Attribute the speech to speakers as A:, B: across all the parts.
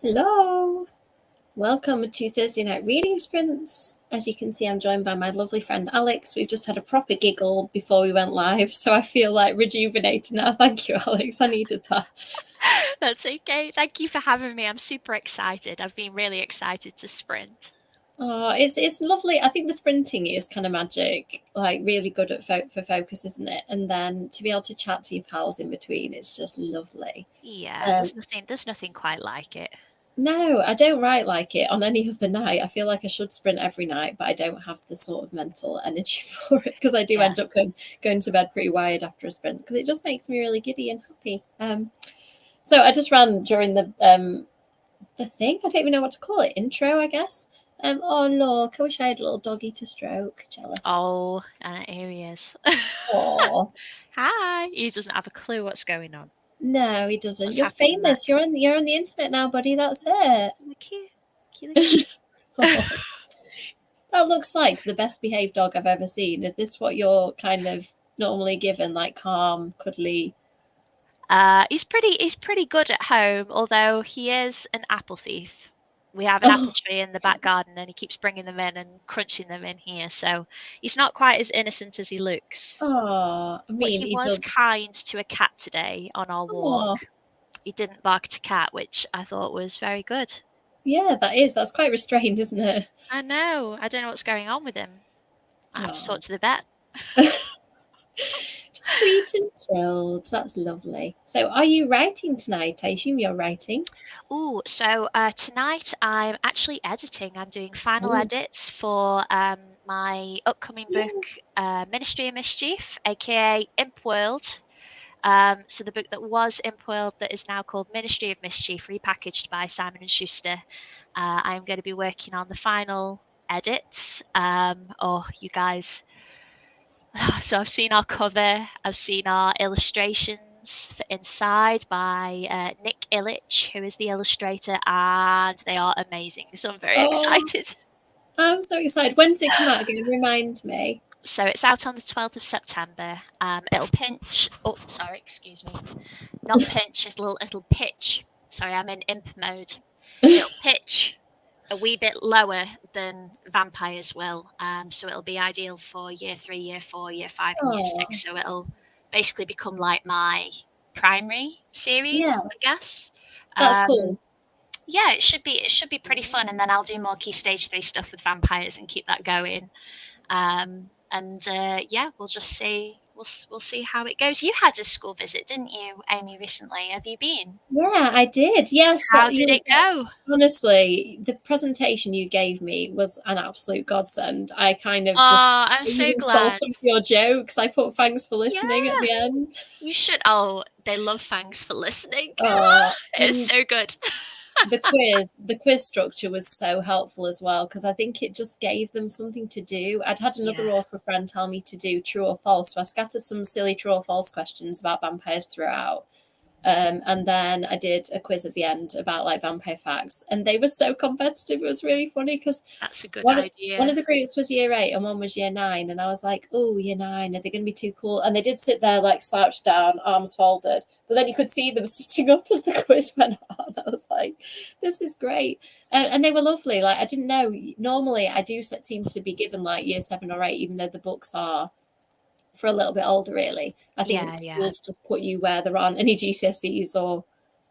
A: Hello, welcome to Thursday Night Reading Sprints. As you can see, I'm joined by my lovely friend Alex. We've just had a proper giggle before we went live, so I feel like rejuvenated now. Thank you, Alex. I needed that.
B: That's okay. Thank you for having me. I'm super excited. I've been really excited to sprint.
A: Oh, it's lovely. I think the sprinting is kind of magic, like really good at for focus, isn't it? And then to be able to chat to your pals in between, it's just lovely.
B: Yeah, there's nothing quite like it.
A: No, I don't write like it on any other night. I feel like I should sprint every night, but I don't have the sort of mental energy for it because I do end up going to bed pretty wired after a sprint because it just makes me really giddy and happy. So I just ran during the thing. I don't even know what to call it. Intro, I guess. Oh look, I wish I had a little doggy to stroke. Jealous.
B: Oh, here he is.
A: Oh,
B: Hi. He doesn't have a clue what's going on.
A: no, he doesn't.
B: What's
A: You're famous. You're on the internet now, buddy. That's it.
B: Cute.
A: Oh. That looks like the best behaved dog I've ever seen. Is this what you're kind of normally given, like calm, cuddly?
B: He's pretty good at home, although he is an apple thief. We have an apple tree in the back garden, and he keeps bringing them in and crunching them in here. So he's not quite as innocent as he looks.
A: Oh, I mean,
B: but he was kind to a cat today on our walk. He didn't bark at a cat, which I thought was very good.
A: Yeah, that's quite restrained, isn't it?
B: I know. I don't know what's going on with him. I have to talk to the vet.
A: Sweet and chilled. That's lovely. So are you writing tonight? I assume you're writing.
B: Oh, so tonight I'm actually editing. I'm doing final edits for my upcoming book, Ministry of Mischief, aka Imp World. So the book that was Imp World that is now called Ministry of Mischief, repackaged by Simon & Schuster. I'm going to be working on the final edits. You guys... So I've seen our cover, I've seen our illustrations for Inside by Nick Illich, who is the illustrator, and they are amazing. So I'm very excited.
A: I'm so excited. When's it come out again? Remind me.
B: So it's out on the 12th of September. It'll pinch. Oh, sorry, excuse me. Not pinch, it'll pitch. Sorry, I'm in imp mode. It'll pitch a wee bit lower than vampires will. So it'll be ideal for year 3, year 4, year 5, and year 6. So it'll basically become like my primary series, I guess.
A: That's cool.
B: Yeah, it should be pretty fun, and then I'll do more Key Stage 3 stuff with vampires and keep that going. We'll just see. We'll see how it goes. You had a school visit, didn't you, Amy, recently? Have you been?
A: Yeah, I did. Yes.
B: How did it go?
A: Honestly, the presentation you gave me was an absolute godsend. I kind of
B: I'm so glad.
A: Some of your jokes. I put thanks for listening at the end.
B: You should. Oh, they love thanks for listening. It's so good.
A: The quiz structure was so helpful as well, because I think it just gave them something to do. I'd had another author friend tell me to do true or false, so I scattered some silly true or false questions about vampires throughout. And then I did a quiz at the end about like vampire facts, and they were so competitive. It was really funny because
B: that's a good idea.
A: One of the groups was year 8 and one was year 9, and I was like, oh, year 9, are they going to be too cool? And they did sit there like slouched down, arms folded, but then you could see them sitting up as the quiz went on. I was like, this is great. And they were lovely. Like, I didn't know, normally I do seem to be given like year 7 or 8, even though the books are for a little bit older, really. I think schools just put you where there aren't any GCSEs or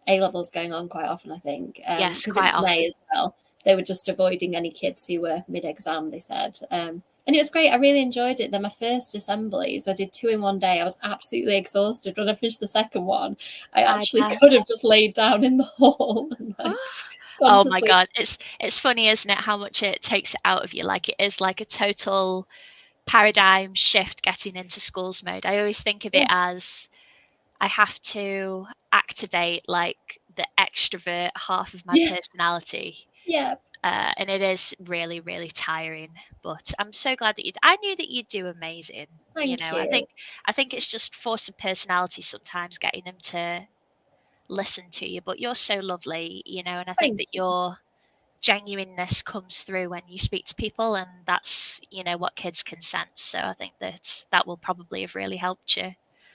A: A levels going on quite often, I think.
B: Yes, quite often.
A: May as well. They were just avoiding any kids who were mid-exam, they said. And it was great. I really enjoyed it. Then my first assemblies, I did 2 in one day. I was absolutely exhausted. When I finished the second one, I actually could have just laid down in the hall. And,
B: oh my God. It's funny, isn't it, how much it takes it out of you? Like, it is like a total paradigm shift getting into schools mode. I always think of it as I have to activate like the extrovert half of my personality.
A: Yeah.
B: And it is really, really tiring. But I'm so glad that I knew that you'd do amazing.
A: Thank you.
B: I think it's just force of personality sometimes getting them to listen to you. But you're so lovely, and I think that your genuineness comes through when you speak to people, and that's what kids can sense. So I think that will probably have really helped you.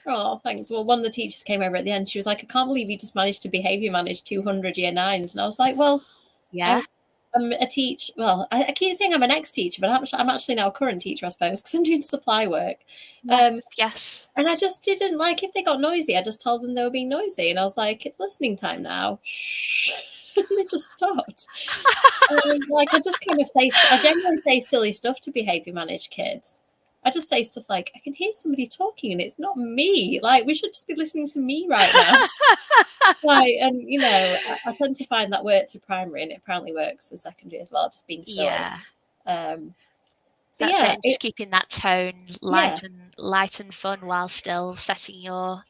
A: Oh, thanks. Well, one of the teachers came over at the end. She was like, I can't believe you just managed to behaviour manage 200 year nines. And I was like, well,
B: Yeah.
A: I'm a teacher. Well, I keep saying I'm an ex-teacher, but I'm actually now a current teacher, I suppose, because I'm doing supply work.
B: Yes.
A: And I just didn't like, if they got noisy, I just told them they were being noisy. And I was like, it's listening time now. Shh. And they just stopped. Like, I generally say silly stuff to behaviour manage kids. I just say stuff like, I can hear somebody talking and it's not me. Like, we should just be listening to me right now. Like, and you know, I tend to find that worked to primary, and it apparently works for secondary as well, just being silly.
B: Yeah.
A: So
B: That's
A: yeah,
B: it. Just keeping that tone
A: yeah,
B: light and fun while still setting your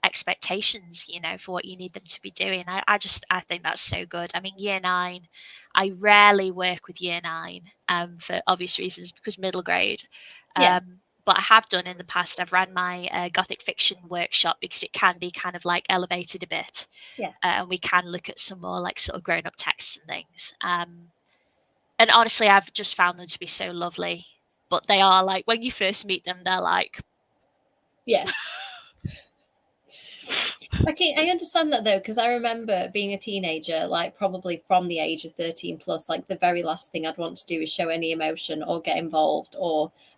B: expectations, you know, for what you need them to be doing. I think that's so good. I mean, year 9, I rarely work with year 9 for obvious reasons, because middle grade.
A: yeah.
B: But I have done in the past. I've ran my Gothic fiction workshop, because it can be kind of like elevated a bit.
A: Yeah.
B: And we can look at some more like sort of grown up texts and things. And honestly, I've just found them to be so lovely. But they are like, when you first meet them, they're like,
A: Yeah. Okay, I understand that though, because I remember being a teenager, like probably from the age of 13 plus, like the very last thing I'd want to do is show any emotion or get involved,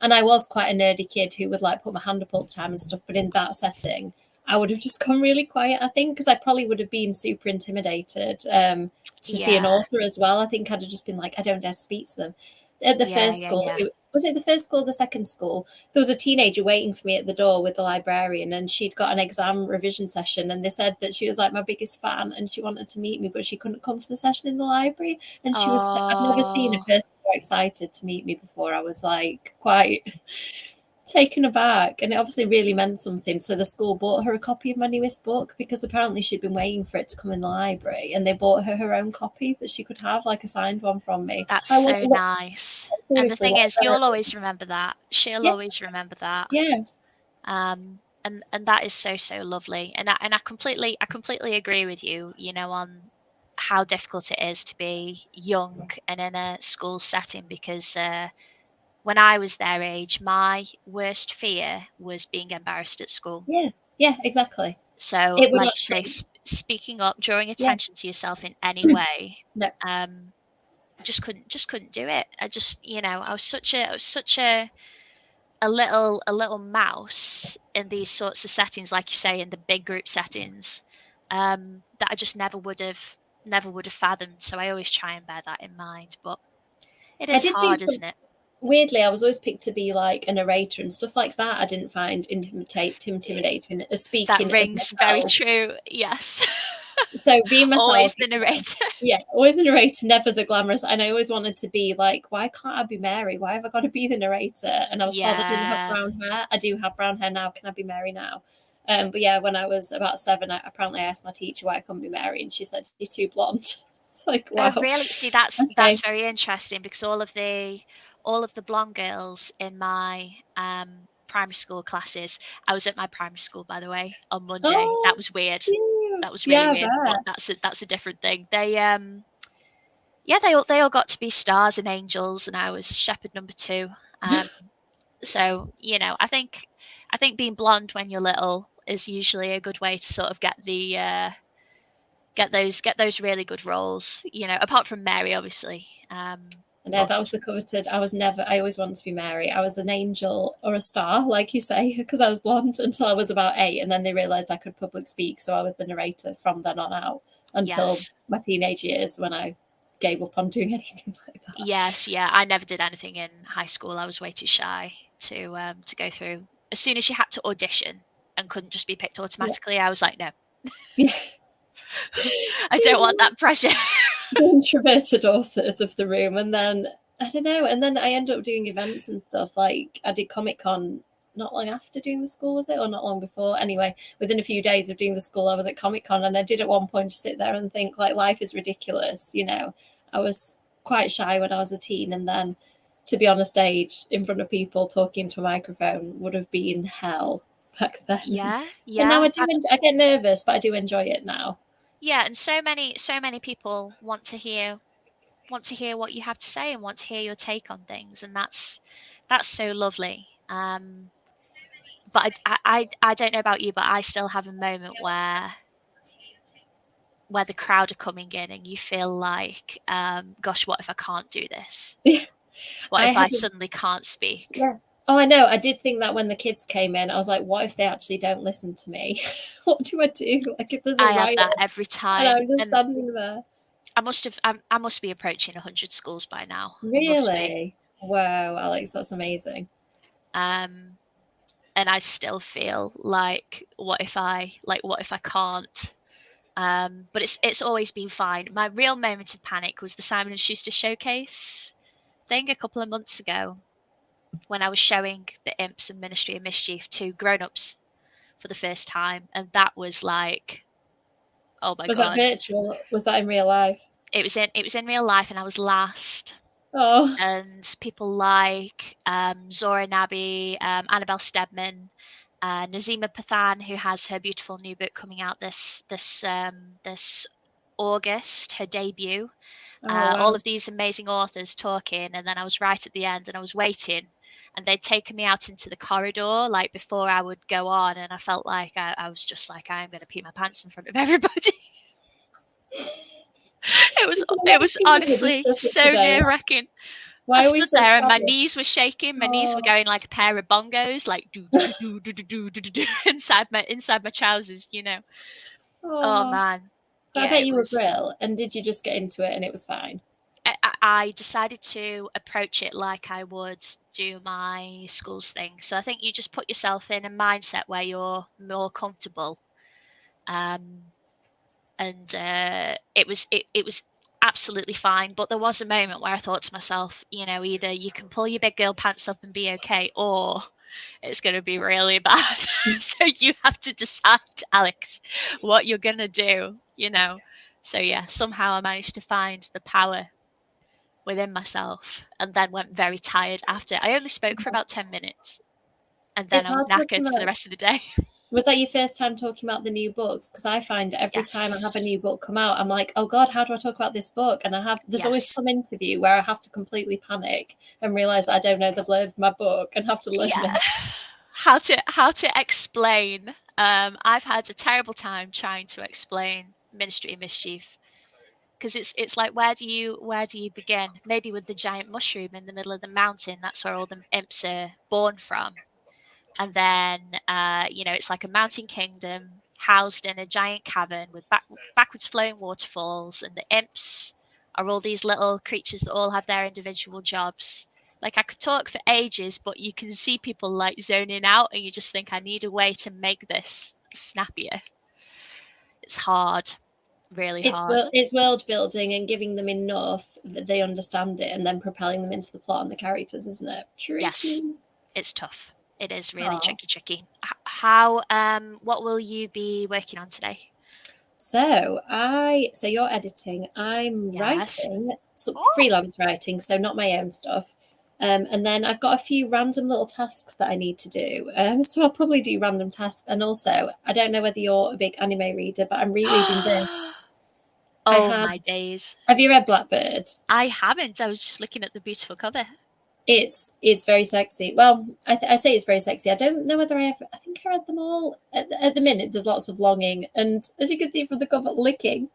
A: and I was quite a nerdy kid who would like put my hand up all the time and stuff, but in that setting, I would have just gone really quiet, I think, because I probably would have been super intimidated to see an author as well. I think I'd have just been like, I don't dare to speak to them. At the first school, was it the first school or the second school? There was a teenager waiting for me at the door with the librarian, and she'd got an exam revision session, and they said that she was like my biggest fan and she wanted to meet me, but she couldn't come to the session in the library. And she was, I've never seen a person so excited to meet me before. I was like quite taken aback, and it obviously really meant something. So the school bought her a copy of my newest book, because apparently she'd been waiting for it to come in the library, and they bought her own copy that she could have, like a signed one from me.
B: That's so nice. And the thing is, you'll always remember that. She'll always remember that.
A: Yeah.
B: And that is so lovely. And I completely agree with you, you know, on how difficult it is to be young and in a school setting, because when I was their age, my worst fear was being embarrassed at school.
A: Yeah, exactly.
B: So, like you say, speaking up, drawing attention to yourself in any way.
A: No.
B: Just couldn't do it. I just, you know, I was such a little mouse in these sorts of settings, like you say, in the big group settings, that I just never would have fathomed. So I always try and bear that in mind. But it is hard, isn't it?
A: Weirdly, I was always picked to be like a narrator and stuff like that. I didn't find intimidating as speaking.
B: That rings very true. Yes.
A: So being myself,
B: always the narrator.
A: Yeah, always the narrator, never the glamorous. And I always wanted to be like, why can't I be Mary? Why have I got to be the narrator? And I was told I didn't have brown hair. I do have brown hair now. Can I be Mary now? But yeah, when I was about 7, I asked my teacher why I couldn't be Mary, and she said, "You're too blonde." It's like, wow.
B: Oh, really? See, that's very interesting, because all of the blonde girls in my primary school classes. I was at my primary school, by the way, on Monday.
A: Oh,
B: that was weird. That was really weird. But that's a different thing. They they all got to be stars and angels, and I was shepherd number 2. So, you know, I think being blonde when you're little is usually a good way to sort of get the get those really good roles, you know, apart from Mary, obviously.
A: No, that was the coveted. I always wanted to be Mary. I was an angel or a star, like you say, because I was blonde until I was about 8, and then they realised I could public speak, so I was the narrator from then on out until my teenage years, when I gave up on doing anything like that.
B: Yes, yeah. I never did anything in high school. I was way too shy to go through. As soon as you had to audition and couldn't just be picked automatically, I was like, no.
A: Yeah.
B: I don't want that pressure.
A: The introverted authors of the room. And then I don't know, and then I ended up doing events and stuff. Like I did Comic-Con not long after doing the school, was it, or not long before? Anyway, within a few days of doing the school, I was at Comic-Con, and I did at one point sit there and think, like, life is ridiculous. You know, I was quite shy when I was a teen, and then to be on a stage in front of people talking to a microphone would have been hell back then.
B: Yeah.
A: And now I get nervous, but I do enjoy it now.
B: Yeah, and so many people want to hear what you have to say and want to hear your take on things, and that's so lovely. but I don't know about you, but I still have a moment where the crowd are coming in and you feel like, gosh, what if I can't do this? What if I suddenly can't speak?
A: Yeah. Oh, I know. I did think that when the kids came in, I was like, what if they actually don't listen to me? What do I do? Like, if there's a
B: I have
A: riot
B: that every
A: and
B: time.
A: I'm just
B: And
A: standing there.
B: I must be approaching 100 schools by now. I must be.
A: Really? Wow, Alex, that's amazing.
B: And I still feel like, what if I can't? But it's always been fine. My real moment of panic was the Simon and Schuster showcase thing a couple of months ago, when I was showing the Imps and Ministry of Mischief to grown-ups for the first time, and that was like, oh my
A: Was that
B: god.
A: virtual? Was that in real life?
B: It was in real life, and I was last.
A: Oh,
B: And people like Zora Nabi, Annabelle Stedman, Nazima Pathan, who has her beautiful new book coming out this August, her debut.
A: wow.
B: All of these amazing authors talking, and then I was right at the end, and I was waiting, and they'd taken me out into the corridor like before I would go on, and I felt like I was just like, I'm going to pee my pants in front of everybody. It was honestly so nerve-wracking. I
A: Why are we
B: stood
A: so
B: there and my
A: quiet?
B: knees were shaking. My knees were going like a pair of bongos, like do do do do do do do do inside my trousers, you know. Oh
A: Oh,
B: man,
A: I
B: yeah,
A: bet
B: it
A: you were
B: was.
A: brill. And did you just get into it and it was fine?
B: I decided to approach it like I would do my schools thing. So I think you just put yourself in a mindset where you're more comfortable. And it was absolutely fine. But there was a moment where I thought to myself, you know, either you can pull your big girl pants up and be okay, or it's going to be really bad. So you have to decide, Alex, what you're going to do, you know. So yeah, somehow I managed to find the power within myself, and then went very tired after. I only spoke for about 10 minutes, and then
A: It's
B: I was
A: hard talking
B: knackered for the
A: about.
B: rest of the day.
A: Was that your first time talking about the new books? Because I find every time I have a
B: Yes.
A: new book come out, I'm like, oh God, how do I talk about this book? And there's always
B: Yes.
A: some interview where I have to completely panic and realize that I don't know the blurb of my book and have to learn
B: Yeah.
A: it.
B: How to explain. I've had a terrible time trying to explain Ministry of Mischief, because it's like, where do you begin? Maybe with the giant mushroom in the middle of the mountain. That's where all the imps are born from. And then you know, it's like a mountain kingdom housed in a giant cavern with backwards flowing waterfalls, and the imps are all these little creatures that all have their individual jobs. Like, I could talk for ages, but you can see people like zoning out, and you just think, I need a way to make this snappier. It's hard, really hard.
A: It's world building and giving them enough that they understand it and then propelling them into the plot and the characters, isn't it?
B: Yes,
A: Tricky.
B: it's tough. It is really
A: Oh.
B: tricky. How what will you be working on today?
A: So you're editing. I'm
B: Yes.
A: writing, so
B: Oh,
A: freelance writing, so not my own stuff. And then I've got a few random little tasks that I need to do. So I'll probably do random tasks. And also, I don't know whether you're a big anime reader, but I'm rereading this. I
B: oh
A: had.
B: my days.
A: Have you read Blackbird?
B: I haven't. I was just looking at the beautiful cover.
A: It's very sexy. Well, I say it's very sexy. I don't know whether I think I read them all. At the minute, there's lots of longing, and as you can see from the cover, licking.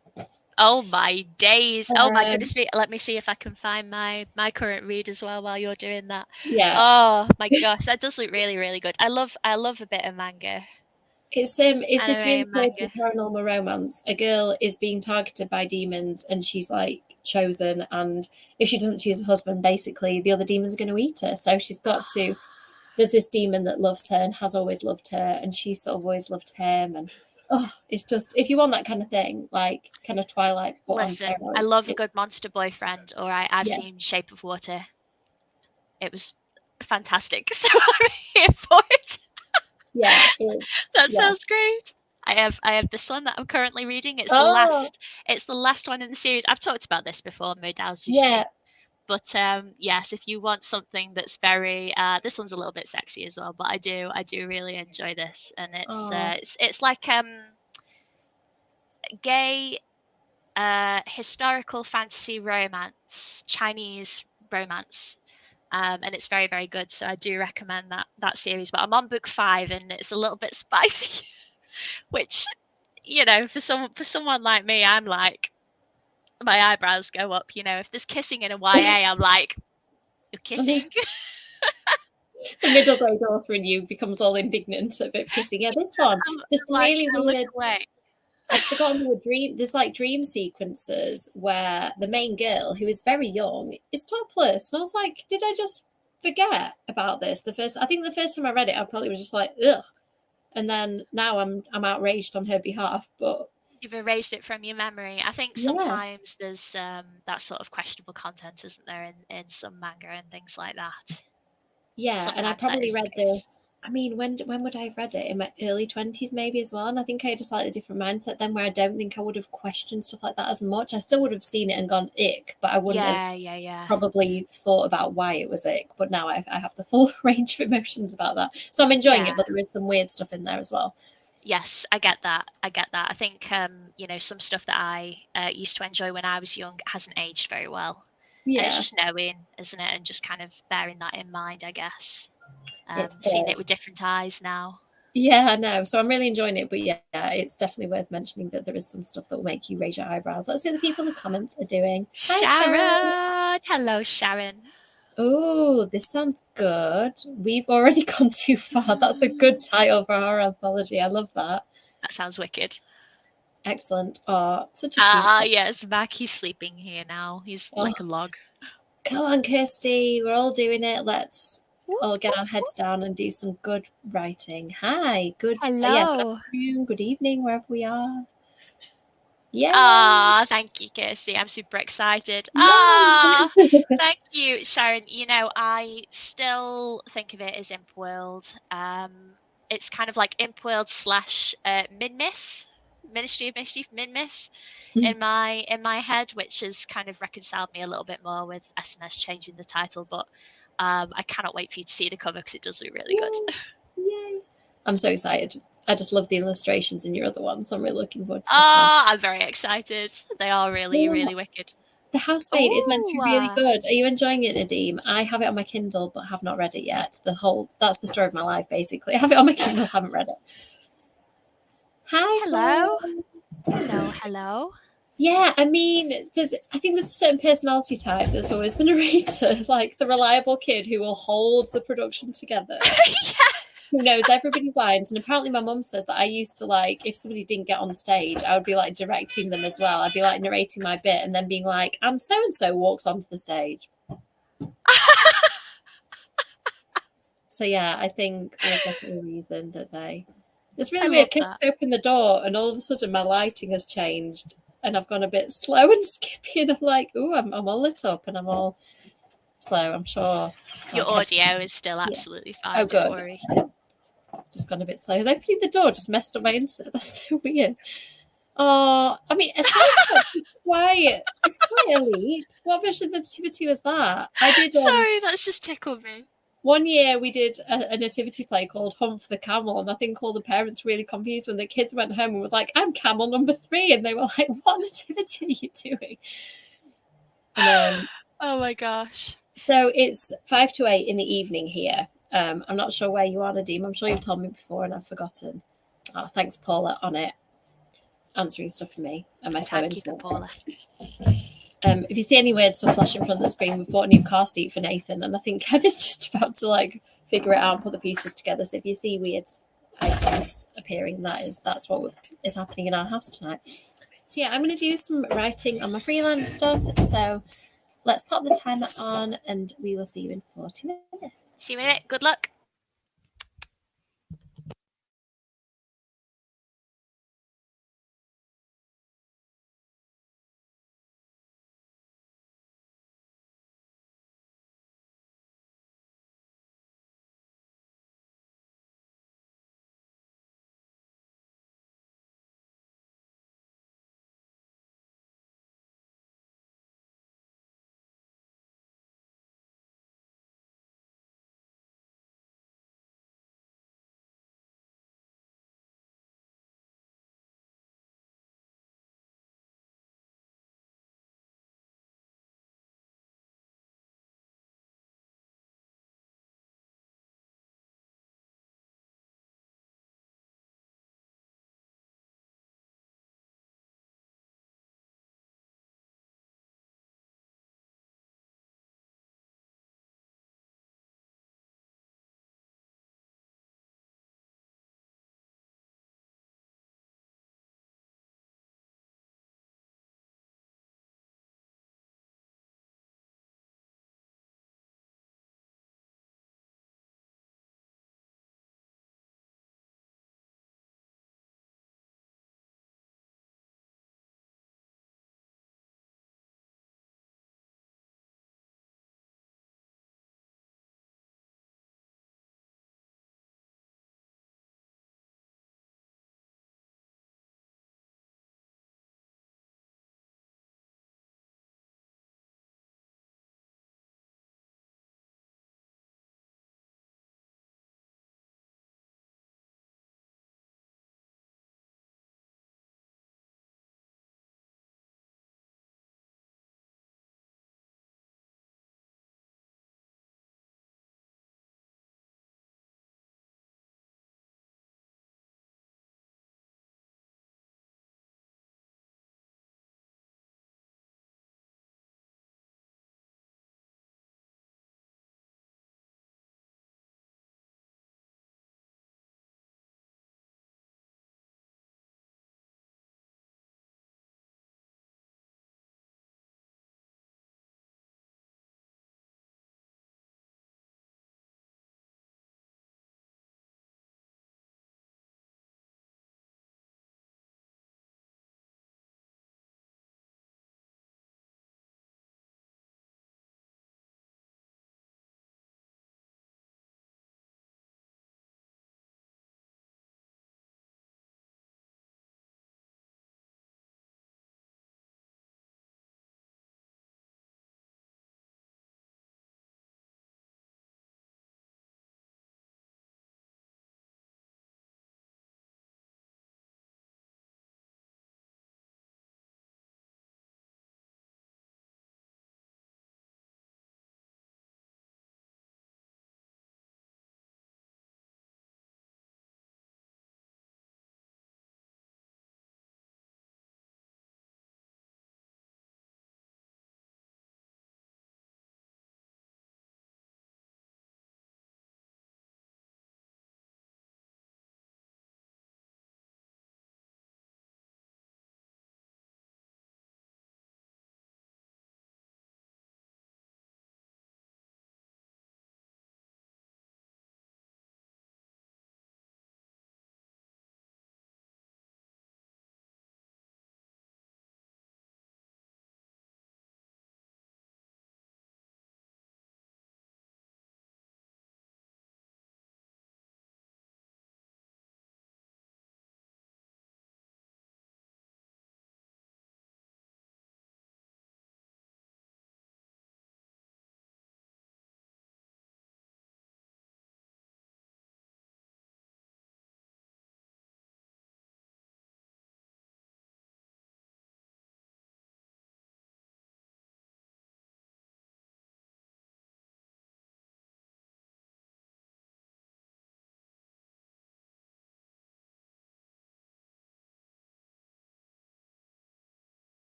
B: Oh my days. Oh my
A: Um,
B: goodness me. Let me see if I can find my current read as well while you're doing that.
A: yeah,
B: Oh my gosh, that does look really, really good. I love a bit of manga.
A: it's this really
B: Anime
A: quirky
B: manga.
A: paranormal romance. A girl is being targeted by demons, and she's like chosen. And if she doesn't choose a husband, basically the other demons are going to eat her. So she's got to. There's this demon that loves her and has always loved her, and she's sort of always loved him. And oh, it's just if you want that kind of thing, like kind of Twilight but on
B: Listen, I
A: steroids.
B: love a good monster boyfriend, or I've
A: Yeah,
B: seen Shape of Water. It was fantastic. So I'm here for it.
A: yeah,
B: That
A: yeah.
B: sounds great. I have this one that I'm currently reading.
A: Oh,
B: It's the last one in the series. I've talked about this before, Modal
A: yeah.
B: Sushi. But yes, if you want something that's very this one's a little bit sexy as well, but I do really enjoy this, and
A: Oh,
B: it's like gay historical fantasy romance, Chinese romance. And it's very, very good. So I do recommend that series. But I'm on book 5 and it's a little bit spicy, which, you know, for someone like me, I'm like, my eyebrows go up. You know, if there's kissing in a YA, I'm like, you're kissing.
A: The middle grade author in you becomes all indignant a bit kissing. Yeah, this one, there's some
B: like,
A: really
B: I
A: weird.
B: look away.
A: I'd forgotten the dream. There's like dream sequences where the main girl, who is very young, is topless, and I was like, did I just forget about this? I think the first time I read it, I probably was just like, ugh, and then now I'm outraged on her behalf. But
B: you've erased it from your memory. I think sometimes there's that sort of questionable content, isn't there, in some manga and things like that.
A: Yeah,
B: sometimes
A: and I probably read this. I mean, when would I have read it? In my early 20s, maybe as well. And I think I had a slightly different mindset then, where I don't think I would have questioned stuff like that as much. I still would have seen it and gone ick, but I wouldn't have probably thought about why it was ick. But now I have the full range of emotions about that, so I'm enjoying it. But there is some weird stuff in there as well.
B: Yes, I get that. I think you know, some stuff that I used to enjoy when I was young hasn't aged very well.
A: Yeah,
B: and it's just knowing, isn't it, and just kind of bearing that in mind, I guess.
A: It
B: seeing
A: is.
B: it with different eyes now.
A: Yeah, I know. So I'm really enjoying it. But yeah, it's definitely worth mentioning that there is some stuff that will make you raise your eyebrows. Let's see what the people in the comments are doing.
B: Sharon!
A: Hi, Sharon.
B: Hello, Sharon.
A: Oh, this sounds good. We've already gone too far. That's a good title for our anthology. I love that.
B: That sounds wicked.
A: Excellent. Oh, such a cute
B: yes, Mac, he's sleeping here now. He's like a log.
A: Come on, Kirsty. We're all doing it. Let's all get our heads down and do some good writing. Hi. Good.
B: Hello.
A: Good afternoon, good evening, wherever we are. Yeah.
B: Thank you, Kirsty. I'm super excited. Thank you, Sharon. You know, I still think of it as Imp World. It's kind of like Imp World slash Min-Miss, Ministry of Mischief, Min-Miss in my head, which has kind of reconciled me a little bit more with SNS changing the title. But I cannot wait for you to see the cover because it does look really good.
A: Yay. I'm so excited. I just love the illustrations in your other ones. So I'm really looking forward to this
B: one. I'm very excited. They are really, really wicked.
A: The Housemaid is meant to be really good. Are you enjoying it, Nadim? I have it on my Kindle, but have not read it yet. That's the story of my life, basically. I have it on my Kindle, haven't read it. Hi.
B: Hello. Paul. Hello.
A: Yeah, I mean, I think there's a certain personality type that's always the narrator, like the reliable kid who will hold the production together. Who knows everybody's lines. And apparently my mum says that I used to, like, if somebody didn't get on stage, I would be like directing them as well. I'd be like narrating my bit and then being like, and so walks onto the stage. So yeah, I think there's definitely a reason that it's really weird. Kids open the door and all of a sudden my lighting has changed and I've gone a bit slow and skippy and I'm like, oh, I'm all lit up and I'm all slow. I'm sure
B: your audio is still absolutely fine.
A: Oh,
B: don't
A: good.
B: worry.
A: Just gone a bit slow. Opening the door just messed up my internet. That's so weird. Oh, I mean, aside from it's quite a leap. What version of the nativity was that? I did.
B: Sorry, that's just tickled me.
A: One year we did a nativity play called Humph the Camel, and I think all the parents were really confused when the kids went home and was like, "I'm camel number 3," and they were like, "What nativity are you doing?" And then,
B: oh my gosh!
A: So it's 5 to 8 in the evening here. I'm not sure where you are, Nadim. I'm sure you've told me before, and I've forgotten. Oh, thanks, Paula, on it, answering stuff for me and my slow internet.
B: Paula.
A: If you see any weird stuff flashing in front of the screen, we've bought a new car seat for Nathan, and I think Kevin's just about to like figure it out and put the pieces together. So if you see weird items appearing, that's what is happening in our house tonight. So yeah, I'm going to do some writing on my freelance stuff. So let's pop the timer on, and we will see you in 40 minutes.
B: See you in a minute. Good luck.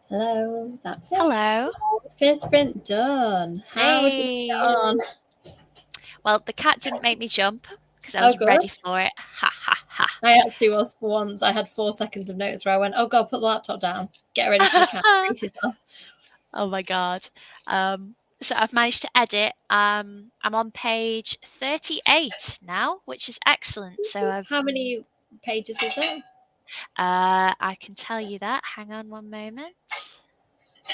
A: Hello, that's it.
B: Hello.
A: First sprint done. How did you
B: Hey.
A: get on?
B: Well, the cat didn't make me jump because I
A: Oh,
B: was
A: good.
B: ready for it. Ha ha ha.
A: I actually was for once. I had 4 seconds of notice where I went, oh God, put the laptop down. Get ready for the cat. Brace yourself.
B: Oh my god. So I've managed to edit. I'm on page 38 now, which is excellent. So
A: How many pages is it?
B: I can tell you that. Hang on one moment.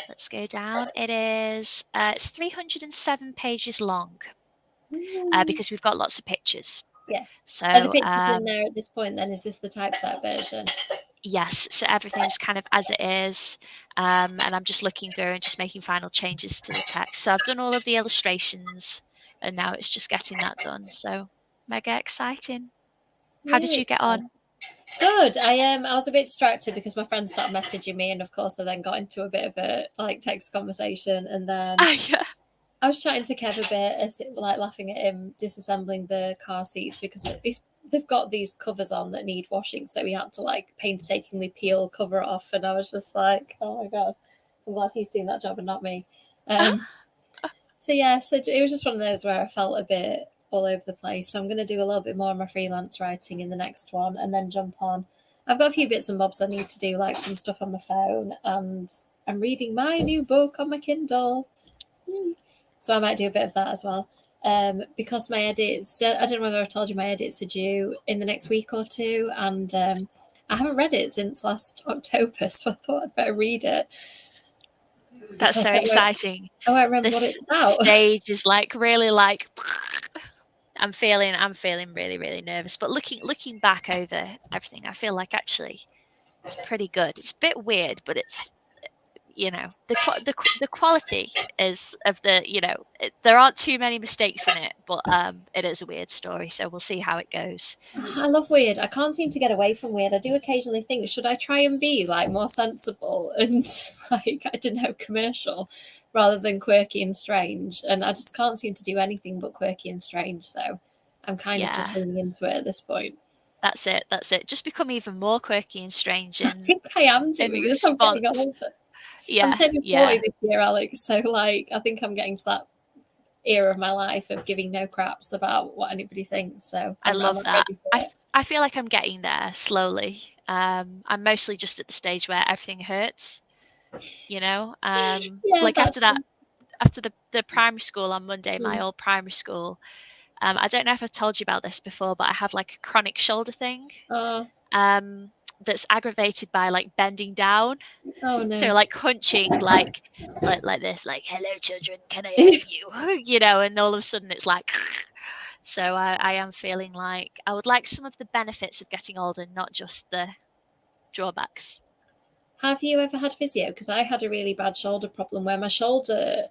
B: Let's go down. It's 307 pages long because we've got lots of pictures.
A: Yeah.
B: So
A: Are the pictures in there at this point then? Is this the typeset version?
B: yes, so everything's kind of as it is, and I'm just looking through and just making final changes to the text. So I've done all of the illustrations, and now it's just getting that done. So mega exciting. How did you get on?
A: Good. I was a bit distracted because my friend started messaging me, and of course I then got into a bit of a text conversation, and then
B: Yeah.
A: I was chatting to Kev a bit, laughing at him disassembling the car seats because they've got these covers on that need washing, so he had to painstakingly peel cover off, and I was just like, oh my god, I'm glad he's doing that job and not me. So it was just one of those where I felt a bit all over the place. So I'm going to do a little bit more of my freelance writing in the next one, and then jump on. I've got a few bits and bobs I need to do, like some stuff on my phone, and I'm reading my new book on my Kindle. So I might do a bit of that as well. Because my edits, I don't know whether I told you, my edits are due in the next week or two, and I haven't read it since last October, so I thought I'd better read it.
B: That's so exciting.
A: I won't remember what it's about.
B: Stage is really I'm feeling really, really nervous. But looking back over everything, I feel like actually it's pretty good. It's a bit weird, but it's the quality is of the there aren't too many mistakes in it, but it is a weird story, so we'll see how it goes.
A: I love weird. I can't seem to get away from weird. I do occasionally think, should I try and be more sensible and I don't know, commercial rather than quirky and strange? And I just can't seem to do anything but quirky and strange, so I'm kind of just leaning into it at this point.
B: That's it. Just become even more quirky and strange. And
A: I think I am doing this. I'm getting older.
B: Yeah,
A: I'm turning 40 this year, Alex. So I think I'm getting to that era of my life of giving no craps about what anybody thinks. So
B: I love that. I feel like I'm getting there slowly. I'm mostly just at the stage where everything hurts. After the primary school on Monday, my old primary school. I don't know if I've told you about this before, but I have a chronic shoulder thing. That's aggravated by bending down.
A: Oh no.
B: So hunching like this, hello children, can I help you? And all of a sudden it's so I am feeling like I would like some of the benefits of getting older, not just the drawbacks.
A: Have you ever had physio? Because I had a really bad shoulder problem where my shoulder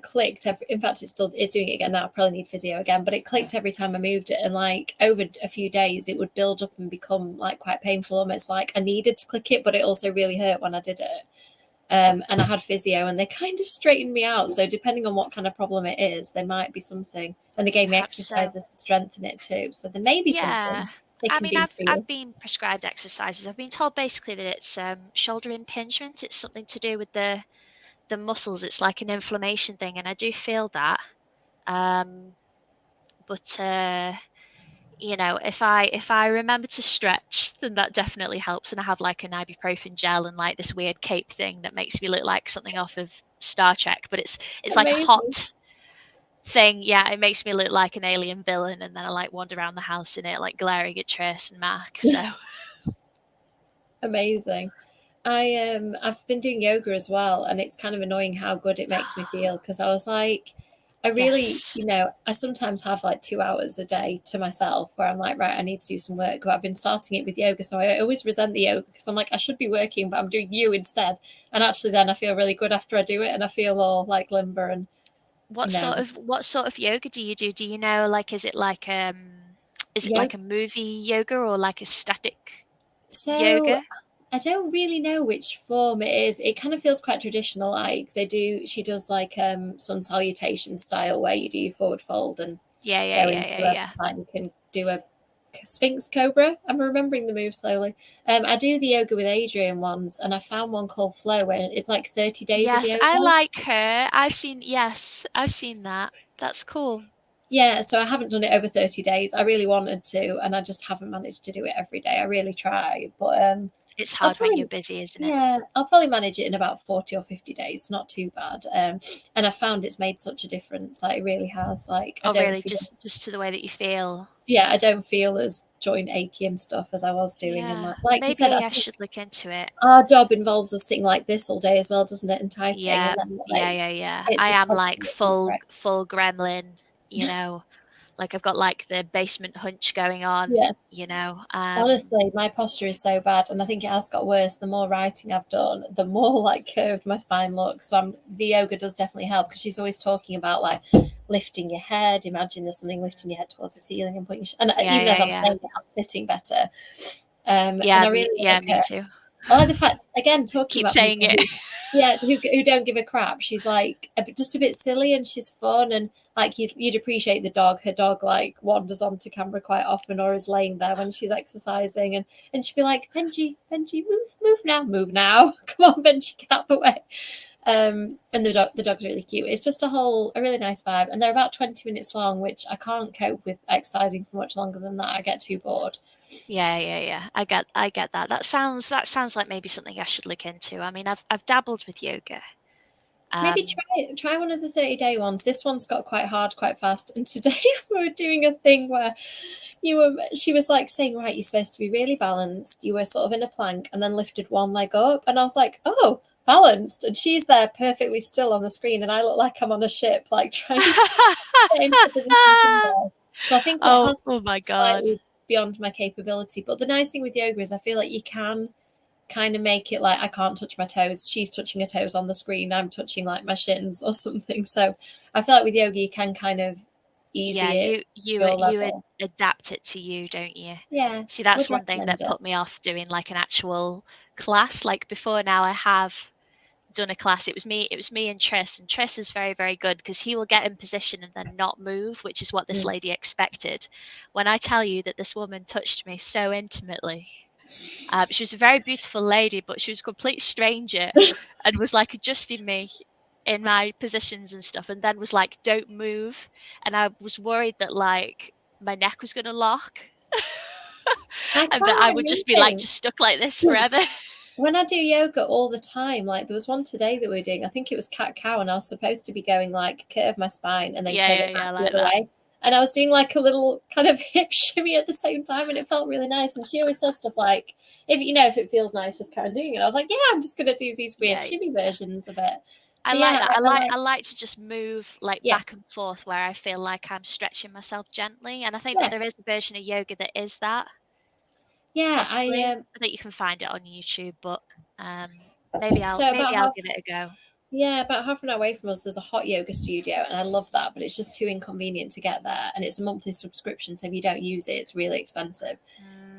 A: clicked. In fact, it still is doing it again now. I probably need physio again, but it clicked every time I moved it, and over a few days it would build up and become quite painful, almost like I needed to click it, but it also really hurt when I did it. And I had physio, and they kind of straightened me out. So depending on what kind of problem it is, there might be something. And they gave me exercises to strengthen it too. So there may be something.
B: I've been prescribed exercises. I've been told basically that it's shoulder impingement. It's something to do with the muscles. It's like an inflammation thing, and I do feel that. But if I remember to stretch, then that definitely helps. And I have an ibuprofen gel and this weird cape thing that makes me look like something off of Star Trek. But it's like a hot thing. Yeah, it makes me look like an alien villain, and then I wander around the house in it, glaring at Trace and Mac. So
A: amazing. I've been doing yoga as well, and it's kind of annoying how good it makes me feel, because I was like, I really, I sometimes have 2 hours a day to myself where I'm right, I need to do some work. But I've been starting it with yoga, so I always resent the yoga because I'm I should be working, but I'm doing you instead. And actually, then I feel really good after I do it, and I feel all limber. And
B: what sort of yoga do you do? Do you know, is it is it like a movie yoga or a static yoga?
A: I don't really know which form it is. It kind of feels quite traditional. She does sun salutation style, where you do your forward fold and
B: yeah.
A: You can do a Sphinx Cobra. I'm remembering the move slowly. I do the yoga with Adrian ones, and I found one called Flow where it's like 30 days of
B: Yes,
A: yoga.
B: I like her. I've seen that. That's cool.
A: Yeah, so I haven't done it over 30 days. I really wanted to, and I just haven't managed to do it every day. I really try, but
B: it's hard when you're busy, isn't it?
A: Yeah, I'll probably manage it in about 40 or 50 days. Not too bad. And I found it's made such a difference. Like, it really has. Like, I don't
B: really?
A: feel,
B: Just to the way that you feel?
A: yeah, I don't feel as joint achy and stuff as I was doing. And
B: Yeah,
A: like you said,
B: maybe
A: I
B: I
A: think
B: should look into it.
A: our job involves us sitting like this all day as well, doesn't it? And typing.
B: Yeah,
A: And then, like,
B: yeah.
A: it's
B: I
A: just
B: am like
A: constantly correct.
B: full gremlin, you know. Like I've got like the basement hunch going on,
A: Yeah.
B: you know.
A: Honestly, my posture is so bad, and I think it has got worse. The more writing I've done, the more like curved my spine looks. So the yoga does definitely help, because she's always talking about like lifting your head. Imagine there's something lifting your head towards the ceiling and putting. And even as I'm saying it, I'm sitting better. And I really like
B: me
A: her.
B: too.
A: I like the fact, again, talking
B: Keep
A: about
B: saying
A: people
B: it.
A: who don't give a crap. She's like just a bit silly, and she's fun, and like you'd appreciate the dog. Her dog like wanders onto camera quite often, or is laying there when she's exercising, and she'd be like, Benji, move now, come on, Benji, get out of the way. And the dog's really cute. It's just a really nice vibe, and they're about 20 minutes long, which I can't cope with exercising for much longer than that. I get too bored.
B: Yeah. I get that. That sounds like maybe something I should look into. I mean, I've dabbled with yoga.
A: Maybe try one of the 30-day ones. This one's got quite hard, quite fast. And today we were doing a thing where she was like saying, right, you're supposed to be really balanced. You were sort of in a plank and then lifted one leg up. And I was like, oh, balanced. And she's there perfectly still on the screen. And I look like I'm on a ship, like trying to get into position. So I think it has
B: my God,
A: slightly beyond my capability. But the nice thing with yoga is I feel like you can kind of make it like I can't touch my toes. She's touching her toes on the screen. I'm touching like my shins or something. So I feel like with yoga you can kind of easy it.
B: You adapt it to you, don't you?
A: Yeah.
B: See, that's one thing that put me off doing like an actual class. Like before now, I have done a class. It was me and Tris, and Tris is very, very good because he will get in position and then not move, which is what this lady expected. When I tell you that this woman touched me so intimately. She was a very beautiful lady, but she was a complete stranger and was like adjusting me in my positions and stuff, and then was like, don't move. And I was worried that like my neck was going to lock and that I would just be like just stuck like this forever.
A: When I do yoga all the time, like there was one today that we were doing, I think it was cat cow, and I was supposed to be going like curve my spine and then curve it back the other way. And I was doing like a little kind of hip shimmy at the same time, and it felt really nice. And she always says stuff like, if it feels nice, just kind of doing it. I was like, yeah, I'm just going to do these weird shimmy versions of it. So,
B: I like that. I like to just move like back and forth where I feel like I'm stretching myself gently. And I think that there is a version of yoga that is that.
A: Yeah,
B: possibly. I think you can find it on YouTube, but maybe I'll give it a go.
A: Yeah, about half an hour away from us, there's a hot yoga studio, and I love that, but it's just too inconvenient to get there. And it's a monthly subscription, so if you don't use it, it's really expensive.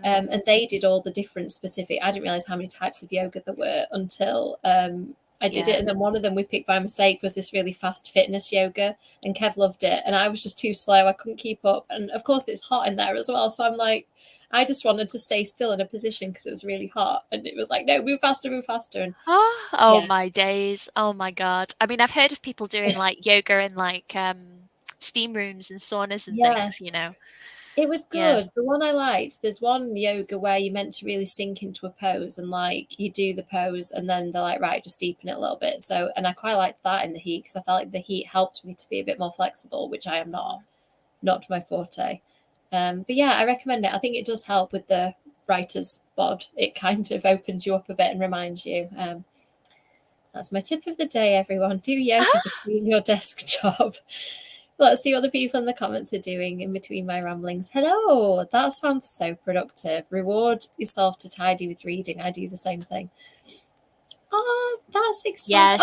A: And they did all the different specific. I didn't realize how many types of yoga there were until I did it. And then one of them we picked by mistake was this really fast fitness yoga, and Kev loved it, and I was just too slow. I couldn't keep up, and of course it's hot in there as well. So I'm like, I just wanted to stay still in a position because it was really hot, and it was like, no, move faster. And
B: my days. Oh my God. I mean, I've heard of people doing like yoga in like steam rooms and saunas and things, you know.
A: It was good. Yeah. The one I liked, there's one yoga where you're meant to really sink into a pose, and like you do the pose and then they're like, right, just deepen it a little bit. So, and I quite liked that in the heat because I felt like the heat helped me to be a bit more flexible, which I am not my forte. But yeah, I recommend it. I think it does help with the writer's bod. It kind of opens you up a bit and reminds you. That's my tip of the day, everyone. Do yoga between your desk job. Let's see what the people in the comments are doing in between my ramblings. Hello, that sounds so productive. Reward yourself to tidy with reading. I do the same thing. Oh, that's exciting.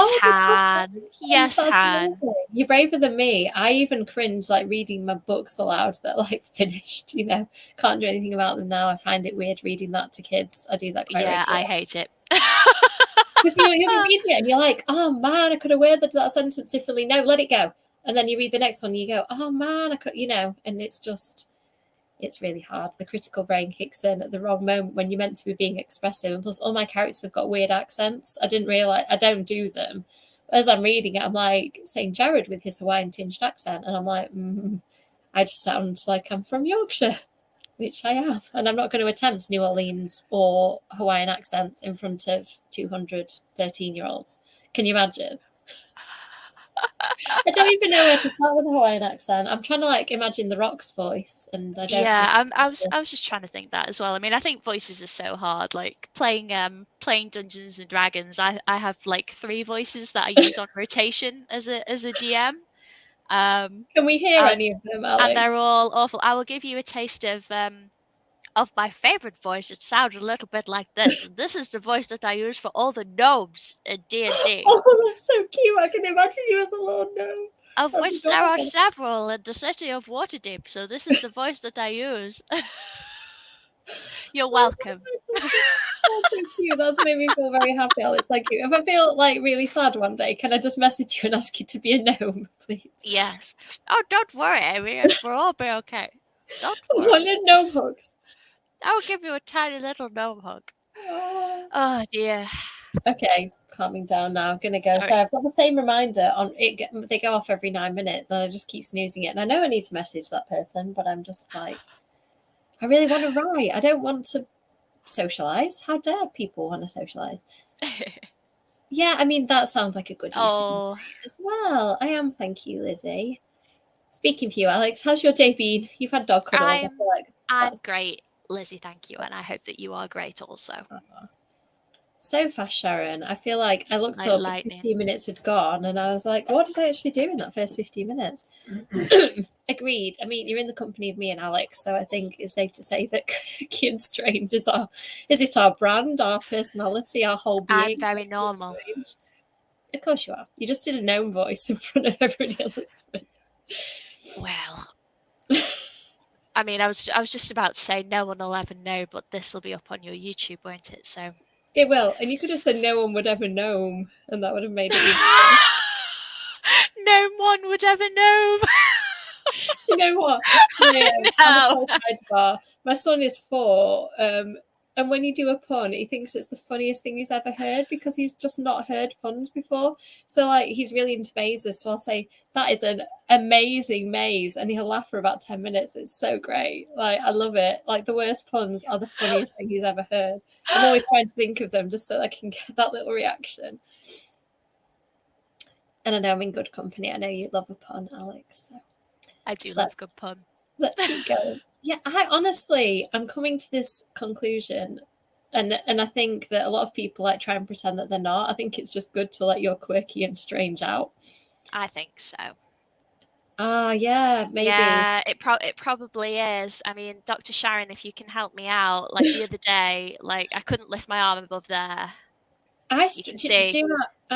B: Yes, Han.
A: You're braver than me. I even cringe like reading my books aloud that like finished, can't do anything about them now. I find it weird reading that to kids. I do that quite regularly.
B: I hate it.
A: Because you'll be reading it and you're like, oh man, I could have worded that sentence differently. No, let it go. And then you read the next one, you go, oh man, I could, and it's just, it's really hard. The critical brain kicks in at the wrong moment when you're meant to be being expressive. And plus, all my characters have got weird accents. I didn't realize, I don't do them. But as I'm reading it, I'm like saying Jared with his Hawaiian tinged accent. And I'm like, I just sound like I'm from Yorkshire, which I am. And I'm not going to attempt New Orleans or Hawaiian accents in front of 200 13-year-olds. Can you imagine? I don't even know where to start with a Hawaiian accent. I'm trying to like imagine The Rock's voice, and I don't.
B: Yeah, I was just trying to think that as well. I mean, I think voices are so hard. Like playing Dungeons and Dragons, I have like 3 voices that I use on rotation as a DM.
A: Can we hear any of them, Alex?
B: And they're all awful. I will give you a taste of my favorite voice. It sounds a little bit like this. And this is the voice that I use for all the gnomes in D&D.
A: Oh, that's so cute. I can imagine you as a little gnome.
B: Of which there are several in the city of Waterdeep. So this is the voice that I use. You're welcome.
A: That's so cute. That's made me feel very happy, Alex. Thank you. If I feel like really sad one day, can I just message you and ask you to be a gnome, please?
B: Yes. Oh, don't worry, Amy. We'll all be okay. Don't worry.
A: One of gnome hugs.
B: I will give you a tiny little gnome hug. Oh dear.
A: Okay, calming down now. I'm gonna go.
B: Sorry.
A: So I've got the same reminder on it. They go off every 9 minutes, and I just keep snoozing it. And I know I need to message that person, but I'm just like, I really want to write. I don't want to socialize. How dare people want to socialize? Yeah, I mean that sounds like a good use as well. I am. Thank you, Lizzie. Speaking for you, Alex, how's your day been? You've had dog cuddles. I feel like
B: I'm great, Lizzie. Thank you, and I hope that you are great also.
A: So fast, Sharon. I feel like I looked up, 15 minutes had gone, and I was like, what did I actually do in that first 15 minutes? Agreed. I mean, you're in the company of me and Alex, so I think it's safe to say that Quirky and Strange is our brand, our personality, our whole being.
B: I'm very normal.
A: Of course you are. You just did a gnome voice in front of everybody else.
B: Well, I mean, I was just about to say no one will ever know, but this will be up on your YouTube, won't it? So
A: it will. And you could have said no one would ever know, and that would have made it easier.
B: No one would ever know.
A: Do you know what? No. My son is 4, and when you do a pun, he thinks it's the funniest thing he's ever heard because he's just not heard puns before. So like he's really into mazes. So I'll say that is an amazing maze, and he'll laugh for about 10 minutes. It's so great. Like I love it. Like the worst puns are the funniest thing he's ever heard. I'm always trying to think of them just so I can get that little reaction. And I know I'm in good company. I know you love a pun, Alex. So
B: I do love good pun.
A: Let's keep going. Yeah, I'm coming to this conclusion, and I think that a lot of people like try and pretend that they're not. I think it's just good to let your quirky and strange out.
B: I think so.
A: Yeah, maybe.
B: Yeah, it probably is. I mean, Dr. Sharon, if you can help me out, like the other day, like I couldn't lift my arm above there.
A: I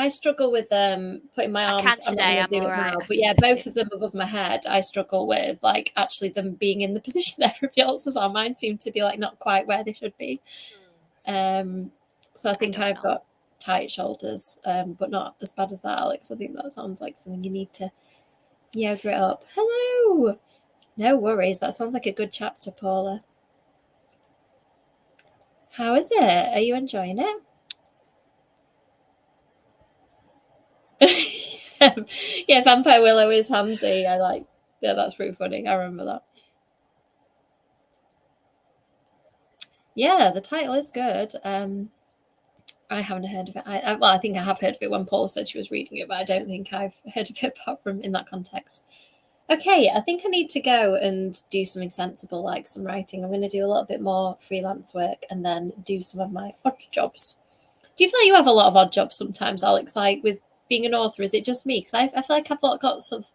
A: struggle with putting my arms.
B: I can today. I'm all right.
A: But yeah, both of them above my head, I struggle with. Like actually, them being in the position that everybody else's are. Mine seem to be like not quite where they should be. So I think I've got tight shoulders, but not as bad as that, Alex. I think that sounds like something you need to yoga it up. Hello. No worries. That sounds like a good chapter, Paula. How is it? Are you enjoying it? Yeah, Vampire Willow is handsy. Yeah, that's pretty funny. I remember that. Yeah, the title is good. I haven't heard of it. I think I have heard of it when Paula said she was reading it, but I don't think I've heard of it apart from in that context. Okay, I think I need to go and do something sensible, like some writing. I'm going to do a little bit more freelance work and then do some of my odd jobs. Do you feel like you have a lot of odd jobs sometimes, Alex? Like with being an author, is it just me? Because I feel like I've got sort of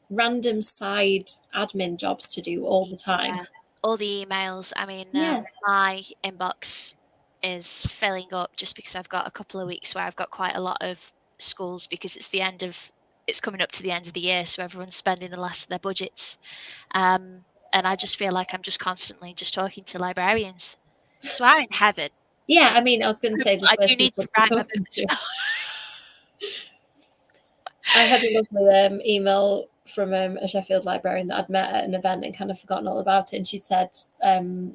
A: random side admin jobs to do all the time.
B: Yeah. All the emails. I mean, my inbox is filling up just because I've got a couple of weeks where I've got quite a lot of schools because it's coming up to the end of the year, so everyone's spending the last of their budgets. And I just feel like I'm just constantly just talking to librarians. So I'm in heaven.
A: Yeah, I mean, I was going to say,
B: I do need to write my book.
A: I had a lovely email from a Sheffield librarian that I'd met at an event and kind of forgotten all about it. And she'd said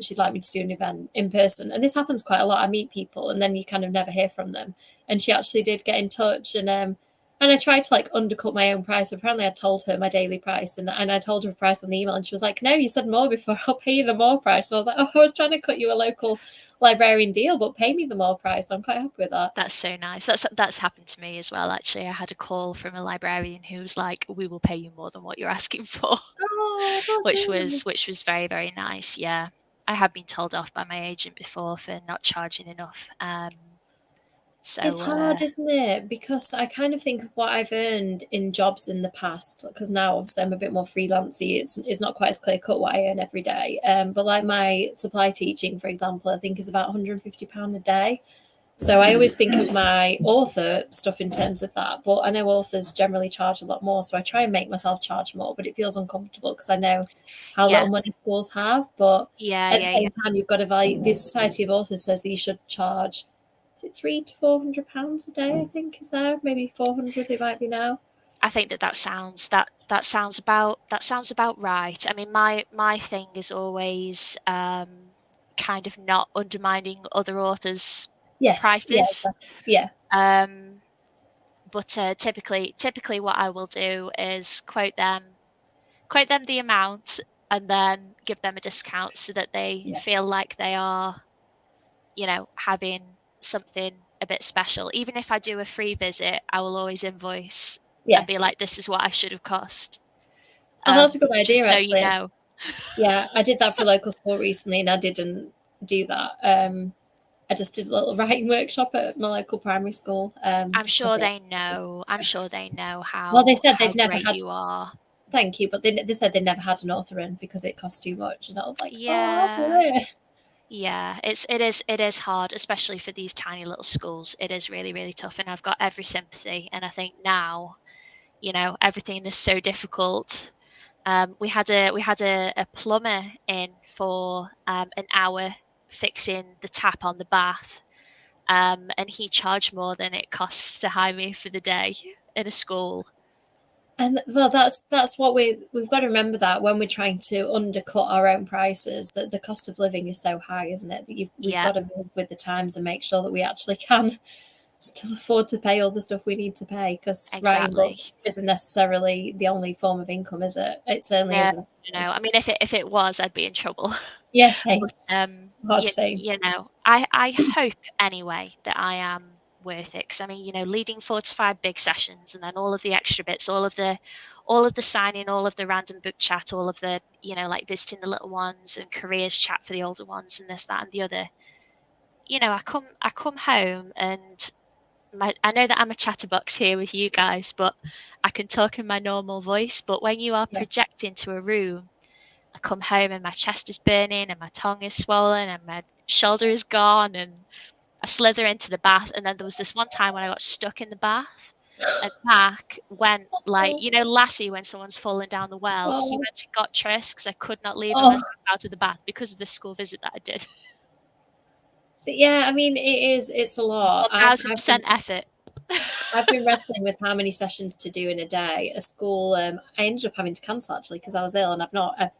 A: she'd like me to do an event in person. And this happens quite a lot. I meet people and then you kind of never hear from them. And she actually did get in touch. And I tried to like undercut my own price. Apparently I told her my daily price and I told her a price on the email. And she was like, no, you said more before. I'll pay you the more price. So I was like, oh, I was trying to cut you a local librarian deal, but pay me the more price. I'm quite happy with that.
B: That's so nice. That's happened to me as well, actually. I had a call from a librarian who was like, we will pay you more than what you're asking for.
A: Oh,
B: which was very, very nice. Yeah, I have been told off by my agent before for not charging enough. So
A: it's hard, isn't it? Because I kind of think of what I've earned in jobs in the past, because now obviously I'm a bit more freelancy. It's not quite as clear cut what I earn every day. But like my supply teaching, for example, I think is about £150 a day. So I always think of my author stuff in terms of that. But I know authors generally charge a lot more. So I try and make myself charge more, but it feels uncomfortable because I know how little money schools have. But at the same time, you've got to value. The Society of Authors says that you should charge, is it £300 to £400 a day? I think is there maybe 400. It might be now.
B: I think that sounds about right. I mean, my thing is always kind of not undermining other authors' prices.
A: Yeah.
B: But typically what I will do is quote them the amount and then give them a discount so that they feel like they are, having something a bit special. Even if I do a free visit, I will always invoice and be like, this is what I should have cost.
A: Oh, that's a good idea,
B: just so
A: actually.
B: you know.
A: Yeah, I did that for local school recently and I didn't do that. I just did a little writing workshop at my local primary school.
B: I'm sure they know how
A: well, they said they've never
B: great
A: had
B: you are.
A: Thank you, but they said they never had an author in because it cost too much, and I was like,
B: Yeah, it is hard, especially for these tiny little schools. It is really, really tough, and I've got every sympathy. And I think now, everything is so difficult. We had a plumber in for an hour fixing the tap on the bath, and he charged more than it costs to hire me for the day in a school.
A: And well, that's what we've got to remember, that when we're trying to undercut our own prices, that the cost of living is so high, isn't it? That we've got to move with the times and make sure that we actually can still afford to pay all the stuff we need to pay, because writing books isn't necessarily the only form of income, is it? It certainly isn't.
B: I mean, if it was, I'd be in trouble.
A: Yes, same.
B: But, I hope anyway that I am worth it, because I mean, leading 4 to 5 big sessions and then all of the extra bits, all of the signing, all of the random book chat, all of the like visiting the little ones and careers chat for the older ones and this, that and the other. I come home and I know that I'm a chatterbox here with you guys, but I can talk in my normal voice. But when you are projecting to a room, I come home and my chest is burning and my tongue is swollen and my shoulder is gone, and I slither into the bath. And then there was this one time when I got stuck in the bath and Mac went like, Lassie, when someone's fallen down the well, he went and got Tris because I could not leave him out of the bath because of the school visit that I did.
A: So, I mean, it's a lot.
B: 1,000% effort.
A: I've been wrestling with how many sessions to do in a day. A school, I ended up having to cancel actually because I was ill, and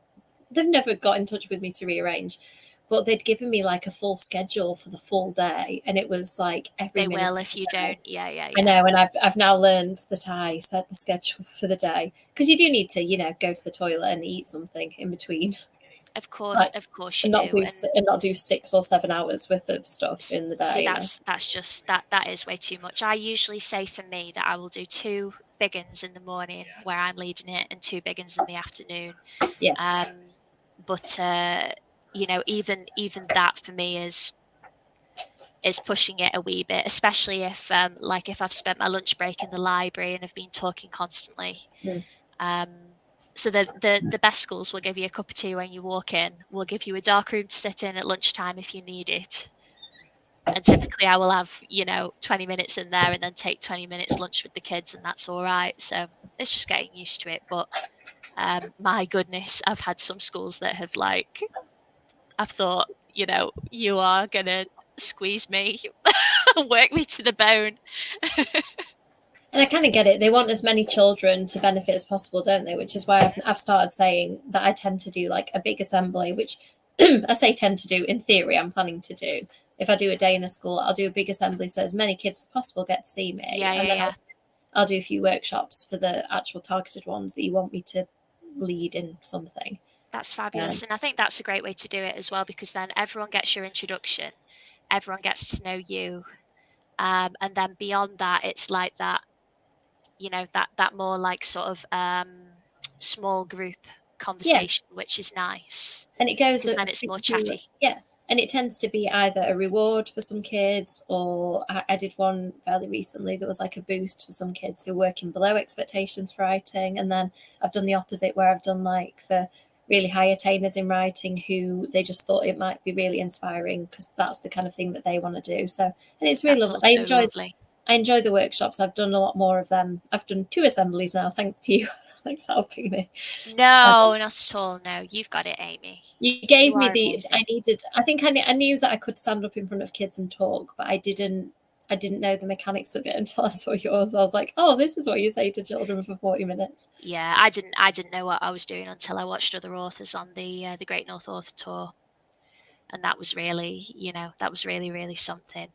A: they've never got in touch with me to rearrange. But they'd given me like a full schedule for the full day, and it was like every minute.
B: They will if you don't. Yeah.
A: I know, and I've now learned that I set the schedule for the day, because you do need to, go to the toilet and eat something in between.
B: Of course, you do.
A: And not do 6 or 7 hours worth of stuff in the day.
B: See, that's just that is way too much. I usually say for me that I will do 2 big uns in the morning where I'm leading it, and 2 big uns in the afternoon.
A: Yeah.
B: But even that for me is pushing it a wee bit, especially if if I've spent my lunch break in the library and have been talking constantly. So the best schools will give you a cup of tea when you walk in. We'll give you a dark room to sit in at lunchtime if you need it. And typically I will have 20 minutes in there and then take 20 minutes lunch with the kids, and that's all right. So it's just getting used to it. But my goodness, I've had some schools that have I've thought, you are gonna squeeze me and work me to the bone.
A: And I kind of get it. They want as many children to benefit as possible, don't they? Which is why I've started saying that I tend to do like a big assembly, which I say tend to do. In theory, I'm planning to do. If I do a day in a school, I'll do a big assembly so as many kids as possible get to see me. And then I'll do a few workshops for the actual targeted ones that you want me to lead in something.
B: That's fabulous. And I think that's a great way to do it as well, because then everyone gets your introduction, everyone gets to know you. And then beyond that, it's like that, you know, that more like sort of small group conversation, which is nice.
A: And it goes,
B: and it's more chatty.
A: Yeah. And it tends to be either a reward for some kids, or I did one fairly recently that was like a boost for some kids who are working below expectations for writing. And then I've done the opposite, where I've done like for really high attainers in writing who they just thought it might be really inspiring because that's the kind of thing that they want to do. So, and it's really lovely. I enjoy the workshops. I've done a lot more of them. I've done 2 assemblies now, thanks to you. Thanks for helping me.
B: No, not at all. No, you've got it, Amy.
A: You gave me the amazing. I knew that I could stand up in front of kids and talk, but I didn't know the mechanics of it until I saw yours. I was like, oh, this is what you say to children for 40 minutes.
B: Yeah, I didn't know what I was doing until I watched other authors on the Great North Author Tour, and that was really, really something.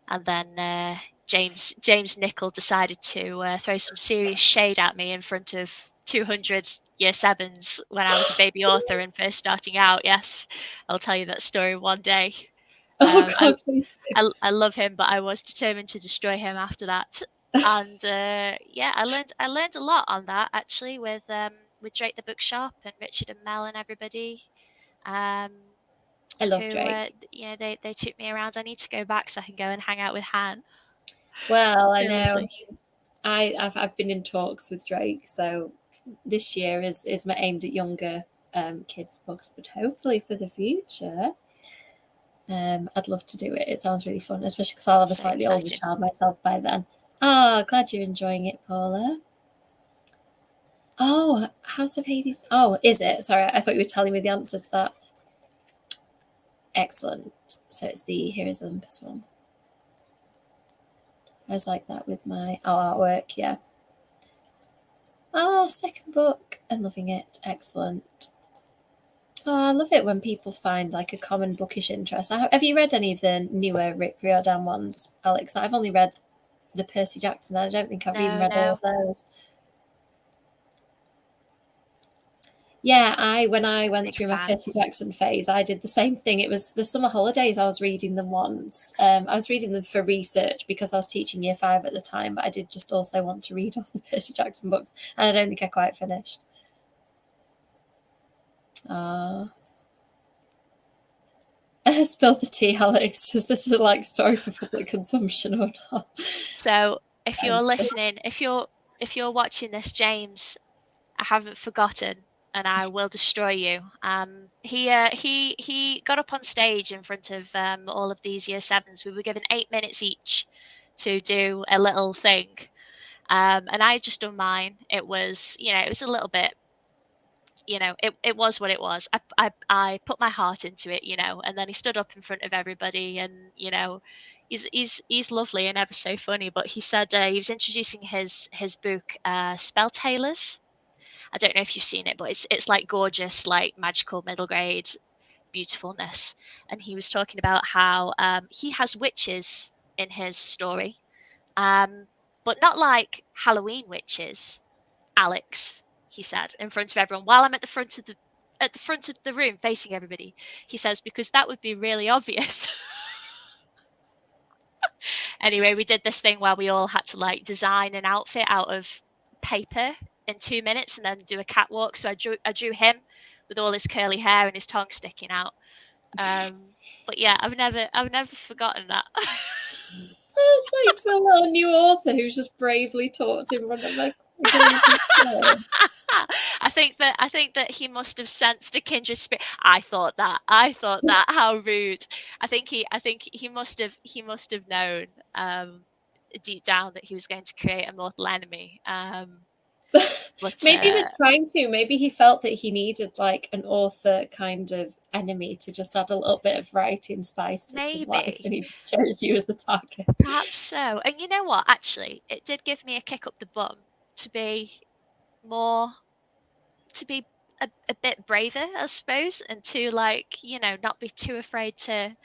B: And then James Nichol decided to throw some serious shade at me in front of 200 year 7s when I was a baby author and first starting out. Yes, I'll tell you that story one day.
A: God,
B: I love him, but I was determined to destroy him after that. And I learned a lot on that, actually, with Drake the Bookshop and Richard and Mel and everybody.
A: I love Drake.
B: They took me around. I need to go back so I can go and hang out with Han.
A: Well, I know. I've been in talks with Drake, so this year is aimed at younger kids' books, but hopefully for the future, I'd love to do it. It sounds really fun, especially because I'll have a slightly older child myself by then. Oh, glad you're enjoying it, Paula. Oh, House of Hades. Oh, is it? Sorry, I thought you were telling me the answer to that. Excellent. So it's the Heroes Olympus one. I was like that with my artwork, yeah. Oh, second book. I'm loving it. Excellent. Oh, I love it when people find like a common bookish interest. Have you read any of the newer Rick Riordan ones, Alex? I've only read the Percy Jackson. I don't think I've even read all of those. Yeah, when I went through my Percy Jackson phase, I did the same thing. It was the summer holidays. I was reading them once. I was reading them for research because I was teaching year 5 at the time, but I did just also want to read all the Percy Jackson books, and I don't think I quite finished. Spill the tea, Alex. Is this a like story for public consumption or not?
B: So if you're listening, if you're watching this, James, I haven't forgotten. And I will destroy you. He got up on stage in front of all of these year 7s. We were given 8 minutes each to do a little thing, and I had just done mine. It was, it was a little bit, it was what it was. I put my heart into it, and then he stood up in front of everybody, and he's lovely and ever so funny. But he said he was introducing his book, Spell Tailors. I don't know if you've seen it, but it's like gorgeous, like magical middle grade beautifulness. And he was talking about how he has witches in his story, but not like Halloween witches, Alex, he said, in front of everyone, while I'm at the front of the room facing everybody. He says, because that would be really obvious. Anyway, we did this thing where we all had to like design an outfit out of paper in 2 minutes and then do a catwalk. So I drew him with all his curly hair and his tongue sticking out. But yeah, I've never forgotten that.
A: It's like to a little new author who's just bravely talked in front of me.
B: I think that he must have sensed a kindred spirit. I thought that. How rude. I think he must have known deep down that he was going to create a mortal enemy. But
A: Maybe he was trying to. Maybe he felt that he needed like an author kind of enemy to just add a little bit of variety and spice to his life, and he just chose you as the target.
B: Perhaps so. And you know what? Actually, it did give me a kick up the bum to be a bit braver, I suppose, and to like, you know, not be too afraid to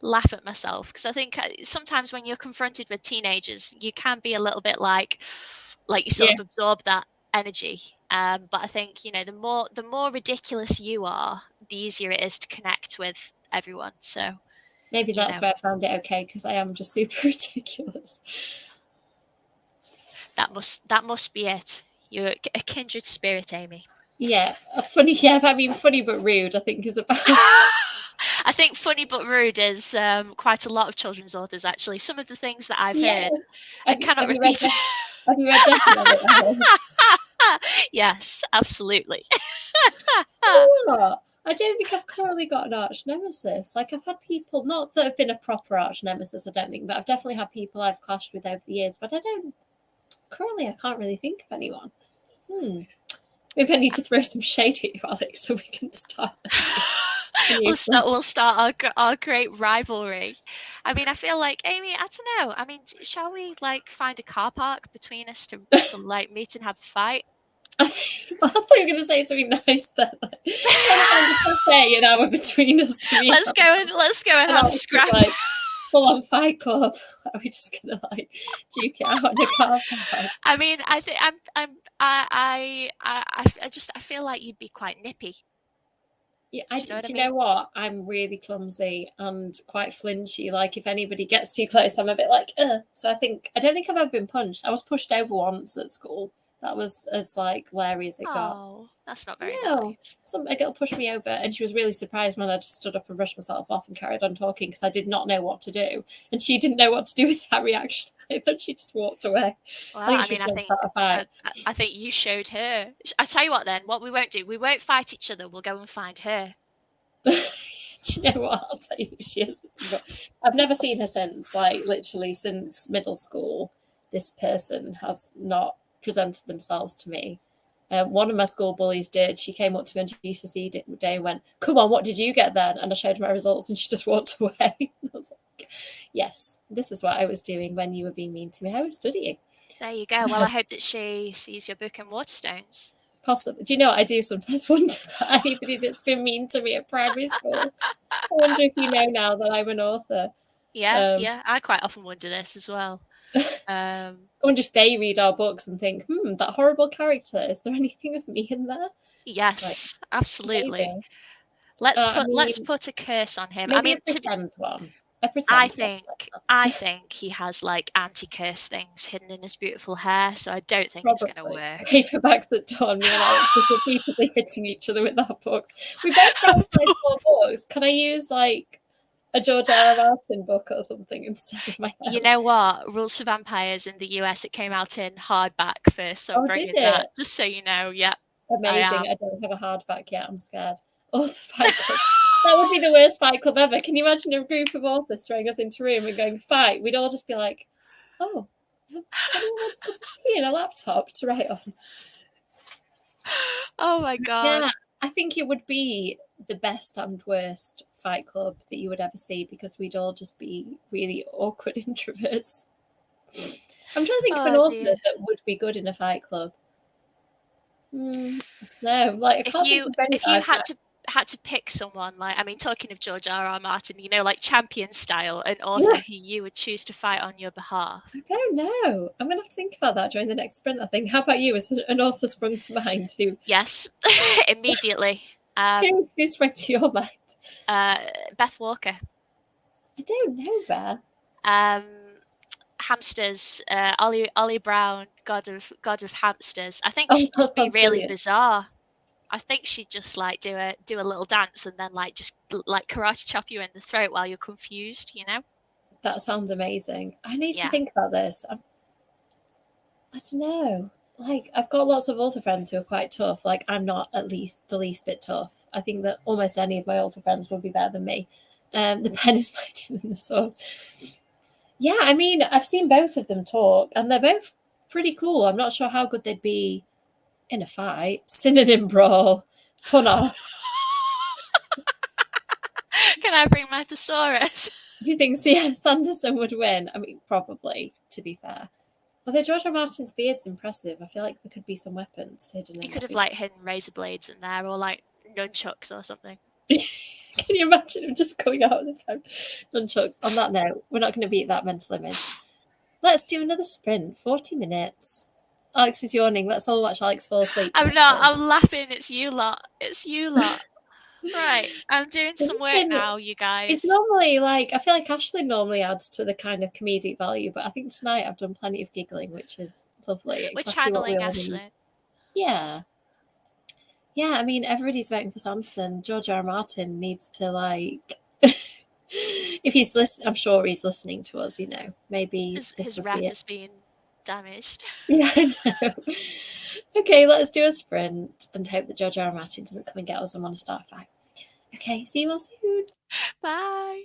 B: laugh at myself, because I think sometimes when you're confronted with teenagers, you can be a little bit like you sort of absorb that energy. But I think, you know, the more ridiculous you are, the easier it is to connect with everyone. So
A: maybe that's where I found it okay, because I am just super ridiculous.
B: That must be it. You're a kindred spirit, Amy.
A: Yeah, funny. Yeah, I mean, funny but rude, I think is about.
B: I think funny but rude is quite a lot of children's authors, actually. Some of the things that I've heard, I cannot repeat.
A: Have you read Definitely?
B: Yes, absolutely.
A: Oh, I don't think I've currently got an arch nemesis. Like, I've had people, not that have been a proper arch nemesis, I don't think, but I've definitely had people I've clashed with over the years. But I can't really think of anyone. Maybe I need to throw some shade at you, Alex, so we can start.
B: We'll start our great rivalry. I mean, I feel like, Amy, I don't know. I mean, shall we like find a car park between us to like meet and have a fight?
A: I thought you were going to say something nice there. Like, find a cafe an hour between us to meet.
B: Let's go and have a scrap.
A: Like, full on Fight Club. Are we just gonna like duke it out in a car park?
B: I mean, I think I feel like you'd be quite nippy.
A: Yeah, do you know what? I'm really clumsy and quite flinchy. Like, if anybody gets too close, I'm a bit like, ugh. So I don't think I've ever been punched. I was pushed over once at school. That was as like Larry as it got.
B: Oh, that's not very nice.
A: A girl pushed me over, and she was really surprised when I just stood up and brushed myself off and carried on talking, because I did not know what to do, and she didn't know what to do with that reaction. But she just walked away.
B: Well, I think you showed her. I tell you what, then what we won't do, we won't fight each other. We'll go and find her.
A: Do you know what? I'll tell you who she is. I've never seen her since. Like, literally since middle school, this person has not presented themselves to me. One of my school bullies did. She came up to me on GCSE day and went, "Come on, what did you get then?" And I showed her my results, and she just walked away. I was like, yes, this is what I was doing when you were being mean to me. I was studying.
B: There you go. Well, I hope that she sees your book in Waterstones.
A: Possibly. Do you know what? I do sometimes wonder that anybody that's been mean to me at primary school. I wonder if you know now that I'm an author.
B: Yeah. I quite often wonder this as well.
A: I wonder if they read our books and think, that horrible character, is there anything of me in there?
B: Yes, like, absolutely. Maybe. Let's put a curse on him.
A: Maybe I mean, a pretend one.
B: I think he has like anti-curse things hidden in his beautiful hair, so I don't think it's going to work.
A: Paperbacks at dawn, me and Alex just repeatedly hitting each other with our books. We both have like 4 books. Can I use like a George R. R. Martin book or something instead of my hair?
B: You know what? Rules for Vampires in the US, it came out in hardback first, so I'm bringing that just so you know. Yeah,
A: amazing. I don't have a hardback yet. I'm scared. Oh, the Fight Club. That would be the worst Fight Club ever. Can you imagine a group of authors throwing us into a room and going fight? We'd all just be like, "Oh, anyone wants a cup of tea and a laptop to write on?"
B: Oh my god!
A: Yeah, I think it would be the best and worst Fight Club that you would ever see, because we'd all just be really awkward introverts. I'm trying to think of an author that would be good in a Fight Club. No, like, I can't think of any.
B: If you had to pick someone, like, I mean, talking of George R. R. Martin, you know, like champion style, an author who you would choose to fight on your behalf.
A: I don't know. I'm gonna have to think about that during the next sprint, I think. How about you? Is an author sprung to mind too?
B: Yes, immediately.
A: Who sprang to your mind?
B: Beth Walker.
A: I don't know Beth.
B: Hamsters, Ollie Brown, god of hamsters. I think she'd just be really bizarre. I think she'd just like do a little dance and then like just like karate chop you in the throat while you're confused, you know?
A: That sounds amazing. I need to think about this. I don't know. Like, I've got lots of author friends who are quite tough. Like, I'm not at least the least bit tough. I think that almost any of my author friends would be better than me. The pen is mightier than the sword. Yeah, I mean, I've seen both of them talk, and they're both pretty cool. I'm not sure how good they'd be in a fight, synonym brawl, pun off.
B: Can I bring my thesaurus?
A: Do you think C.S. Anderson would win? I mean, probably, to be fair. Although George R. R. Martin's beard's impressive, I feel like there could be some weapons hidden in
B: He
A: that
B: could have
A: beard.
B: like hidden razor blades in there, or like nunchucks or something.
A: Can you imagine him just coming out of the phone? Nunchucks. On that note, we're not going to beat that mental image. Let's do another sprint. 40 minutes. Alex is yawning. Let's all watch Alex fall asleep.
B: I'm not. I'm laughing. It's you lot. It's you lot. Right. I'm doing some work now, you guys.
A: It's normally like, I feel like Ashley normally adds to the kind of comedic value, but I think tonight I've done plenty of giggling, which is lovely.
B: We're
A: Exactly what we
B: channeling
A: all
B: Ashley.
A: need. Yeah. Yeah, I mean, everybody's voting for Samson. George R. R. Martin needs to, like, if he's listening, I'm sure he's listening to us, you know. Maybe
B: his rep is being damaged.
A: Yeah, I know. Okay, let's do a sprint and hope that George R. R. Martin doesn't come and get us and want to start a fight. Okay, see you all soon.
B: Bye.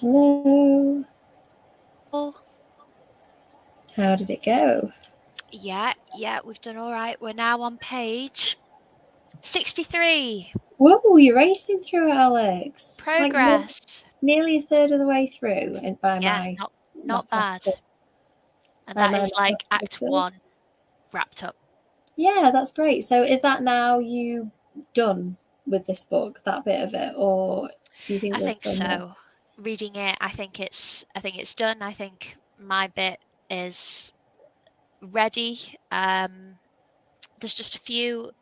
A: Hello.
B: Oh,
A: How did it go?
B: yeah, we've done all right. We're now on page 63.
A: Whoa, you're racing through it, Alex. Like
B: Progress.
A: nearly a third of the way through, and by
B: Yeah,
A: my
B: not bad.
A: mathematical,
B: And
A: by
B: that
A: my
B: is like
A: mathematical
B: Act
A: skills.
B: 1 wrapped up.
A: Yeah, that's great. So is that now you done with this book, that bit of it, or do you think
B: I
A: there's
B: think
A: still more?
B: so. Reading it, I think it's done. I think my bit is ready. There's just a few.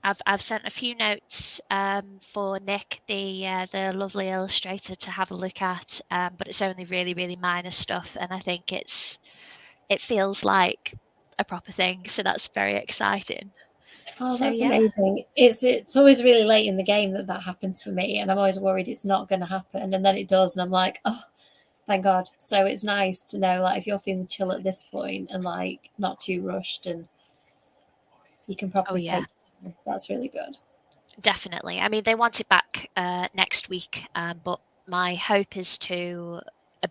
B: I've sent a few notes for Nick, the lovely illustrator, to have a look at, but it's only really minor stuff, and I think it feels like a proper thing, so that's very exciting.
A: Oh,
B: So
A: that's
B: yeah,
A: amazing. It's always really late in the game that happens for me, and I'm always worried it's not going to happen, and then it does, and I'm like, oh, thank God. So it's nice to know, like, if you're feeling chill at this point and like not too rushed, and you can
B: oh
A: properly
B: yeah,
A: take time. That's really good.
B: definitely. I mean, they want it back next week, but my hope is to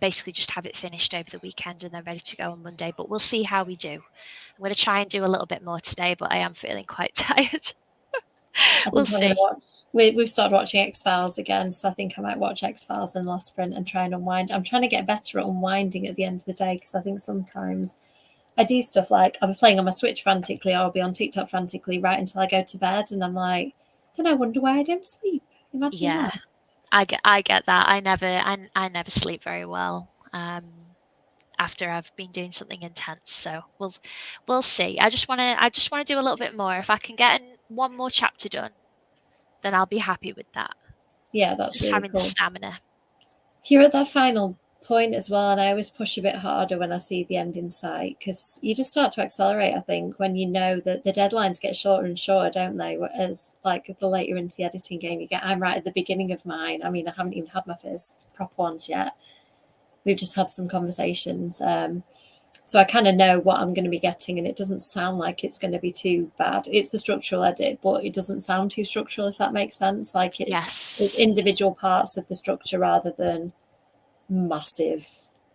B: basically just have it finished over the weekend and they're ready to go on Monday. But we'll see how we do. I'm going to try and do a little bit more today, but I am feeling quite tired.
A: I
B: We'll
A: think I'm going
B: see.
A: to watch. We've started watching X-Files again, so I think I might watch X-Files and Last Sprint and try and unwind. I'm trying to get better at unwinding at the end of the day because I think sometimes I do stuff like I'll be playing on my Switch frantically, or I'll be on TikTok frantically right until I go to bed, and I'm like, then I wonder why I don't sleep. Imagine
B: Yeah,
A: that.
B: I get that. I never sleep very well after I've been doing something intense. So we'll see. I just wanna do a little bit more. If I can get one more chapter done, then I'll be happy with that.
A: Yeah, that's
B: Just
A: really
B: having the
A: cool.
B: stamina.
A: You're at that final point as well, and I always push a bit harder when I see the end in sight because you just start to accelerate. I think when you know that the deadlines get shorter and shorter, don't they? As like the later into the editing game you get, I'm right at the beginning of mine. I mean, I haven't even had my first proper ones yet. We've just had some conversations, so I kind of know what I'm going to be getting, and it doesn't sound like it's going to be too bad. It's the structural edit, but it doesn't sound too structural, if that makes sense. Like it's
B: Yes.
A: individual parts of the structure rather than massive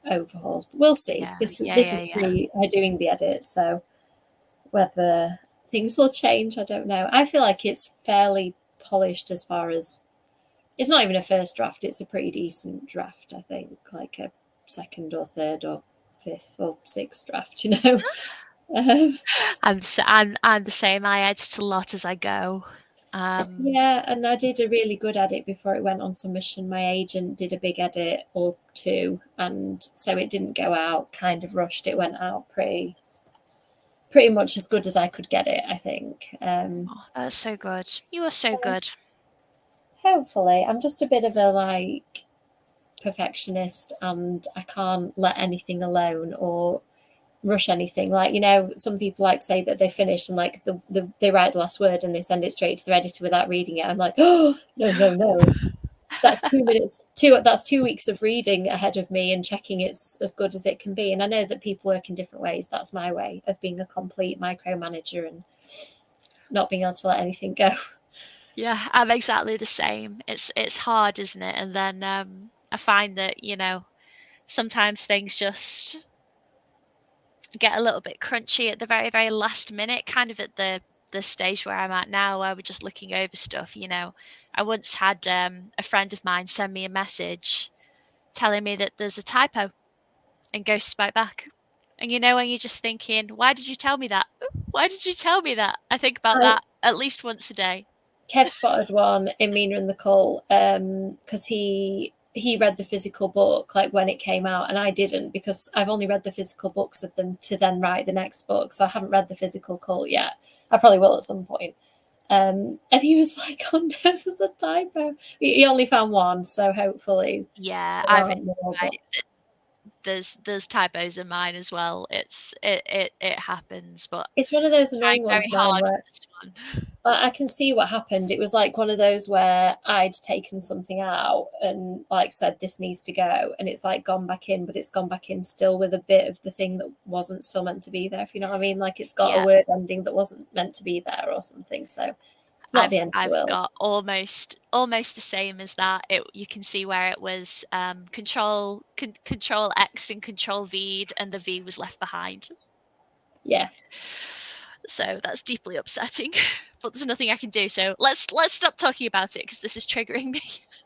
A: overhauls. But we'll see.
B: Yeah.
A: This is pre doing the edit, so whether things will change, I don't know. I feel like it's fairly polished as far as it's not even a first draft. It's a pretty decent draft, I think, like a second or third or fifth or sixth draft.
B: I'm the same. I edit a lot as I go.
A: Yeah, and I did a really good edit before it went on submission. My agent did a big edit or two, and so it didn't go out kind of rushed. It went out pretty much as good as I could get it, I think.
B: Oh, that's so good. You are so good.
A: Hopefully, I'm just a bit of a like perfectionist, and I can't let anything alone or rush anything. Like some people like say that they finish and like they write the last word and they send it straight to their editor without reading it. I'm like, oh no. That's 2 minutes. That's 2 weeks of reading ahead of me and checking it's as good as it can be. And I know that people work in different ways. That's my way of being a complete micromanager and not being able to let anything go.
B: Yeah, I'm exactly the same. It's hard, isn't it? And then I find that, sometimes things just get a little bit crunchy at the very last minute, kind of at the stage where I'm at now, where we're just looking over stuff. I once had a friend of mine send me a message telling me that there's a typo and ghosts bite back. And when you're just thinking, why did you tell me that? Why did you tell me that? I think about that at least once a day.
A: Kev spotted one in Mina and the Cult because he read the physical book like when it came out, and I didn't because I've only read the physical books of them to then write the next book, so I haven't read the physical Cult yet. I probably will at some point. And he was like, "Oh no, there's a typo." He only found one, so hopefully,
B: Yeah, there's typos in mine as well. It happens, but
A: it's one of those
B: trying
A: annoying ones,
B: very
A: mine,
B: hard
A: where
B: for this one.
A: I can see what happened. It was like one of those where I'd taken something out and like said this needs to go, and it's like gone back in, but it's gone back in still with a bit of the thing that wasn't still meant to be there. If you know what I mean, like it's got a
B: Yeah,
A: word ending that wasn't meant to be there or something. So not the end of the world.
B: got almost the same as that. You can see where it was control X and control V, and the V was left behind.
A: Yeah.
B: So that's deeply upsetting, but there's nothing I can do. So let's stop talking about it, because this is triggering me.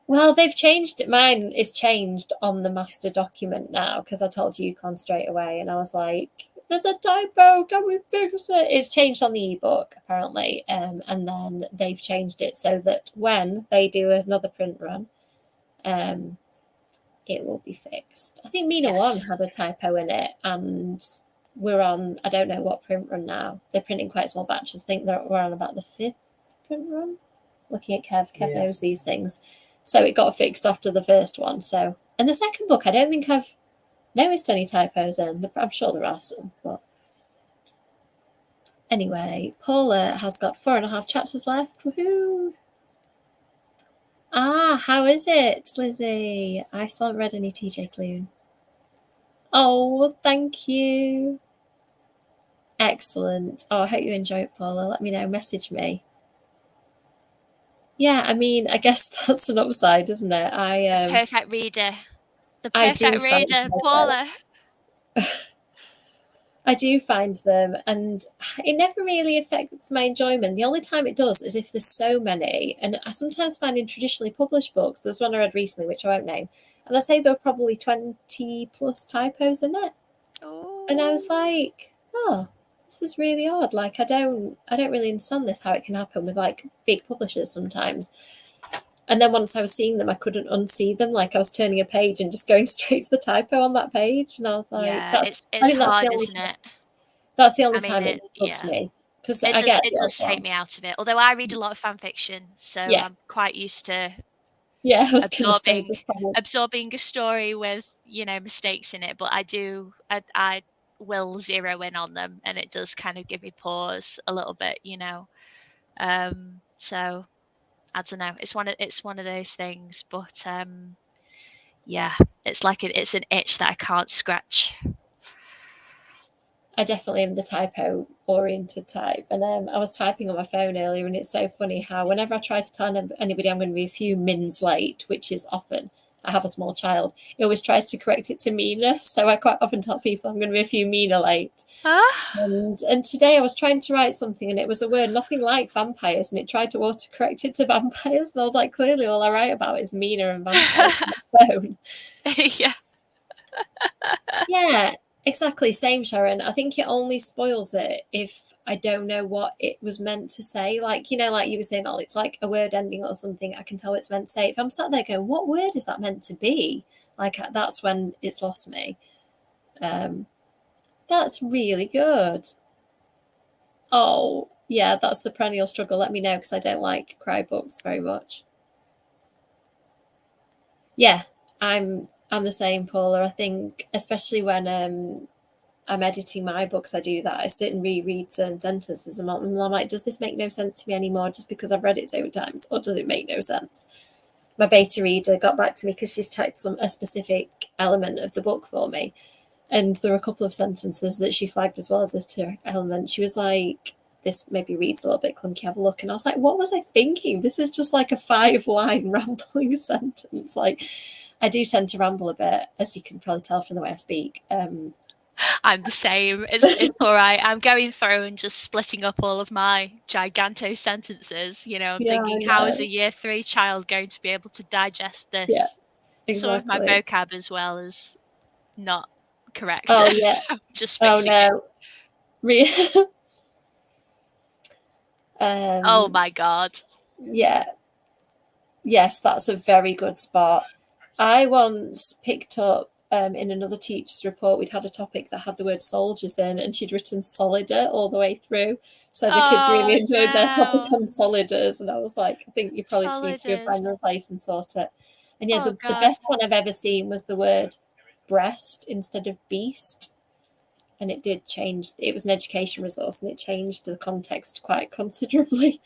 A: Well, they've changed it. Mine is changed on the master document now, because I told UConn straight away, and I was like, there's a typo, can we fix it? It's changed on the ebook, apparently, and then they've changed it so that when they do another print run, it will be fixed. I think Mina 1 had a typo in it, and we're on, I don't know what print run now. They're printing quite small batches. I think we're on about the 5th print run. Looking at Kev knows these things. So it got fixed after the first one. So, and the second book, I don't think I've noticed any typos in. I'm sure there are some, but anyway, Paula has got 4.5 chapters left. Woohoo! How is it, Lizzie? I still haven't read any TJ Clune. Oh, thank you. Excellent. Oh, I hope you enjoy it, Paula. Let me know. Message me. Yeah, I mean, I guess that's an upside, isn't it?
B: Perfect reader. The perfect reader, Paula.
A: I do find them, and it never really affects my enjoyment. The only time it does is if there's so many, and I sometimes find in traditionally published books, there's one I read recently, which I won't name, and I say there were probably 20 plus typos in it. Oh. And I was like, oh, this is really odd. Like, I don't really understand this, how it can happen with like big publishers sometimes. And then once I was seeing them, I couldn't unsee them. Like, I was turning a page and just going straight to the typo on that page. And I was like,
B: yeah, it's hard, isn't it?
A: That's the only time it bugs me. Because
B: it does take me out of it. Although I read a lot of fan fiction, so I'm quite used to absorbing a story with, mistakes in it. But I will zero in on them, and it does kind of give me pause a little bit, so I don't know. It's one of those things, but it's like it's an itch that I can't scratch.
A: I definitely am the typo oriented type, and I was typing on my phone earlier, and it's so funny how whenever I try to tell anybody I'm going to be a few mins late, which is often, I have a small child, it always tries to correct it to Mina. So I quite often tell people I'm going to be a few Mina late. And today I was trying to write something, and it was a word nothing like vampires, and it tried to autocorrect it to vampires, and I was like, clearly all I write about is Mina and vampires on my phone. Yeah, exactly. Same, Sharon. I think it only spoils it if I don't know what it was meant to say. Like, like you were saying, it's like a word ending or something. I can tell what it's meant to say. If I'm sat there going, what word is that meant to be? Like, that's when it's lost me. That's really good. Oh, yeah, that's the perennial struggle. Let me know, because I don't like cry books very much. Yeah, I'm the same, Paula. I think, especially when I'm editing my books, I do that. I sit and reread certain sentences, and I'm like, does this make no sense to me anymore just because I've read it so many times, or does it make no sense? My beta reader got back to me because she's checked a specific element of the book for me. And there were a couple of sentences that she flagged as well as the element. She was like, this maybe reads a little bit clunky, have a look. And I was like, what was I thinking? This is just like a 5-line rambling sentence. Like, I do tend to ramble a bit, as you can probably tell from the way I speak.
B: I'm the same. It's all right. I'm going through and just splitting up all of my giganto sentences. I'm thinking, how is a year 3 child going to be able to digest this?
A: Yeah, exactly.
B: Some of my vocab as well is not correct.
A: Oh yeah.
B: So just fixing
A: it.
B: Oh my god.
A: Yeah. Yes, that's a very good spot. I once picked up in another teacher's report, we'd had a topic that had the word soldiers in, and she'd written soldier all the way through. So the kids really enjoyed their topic on soliders, and I was like, I think you probably just need to go find a replace and sort it. And yeah, the best one I've ever seen was the word breast instead of beast. And it did change. It was an education resource, and it changed the context quite considerably.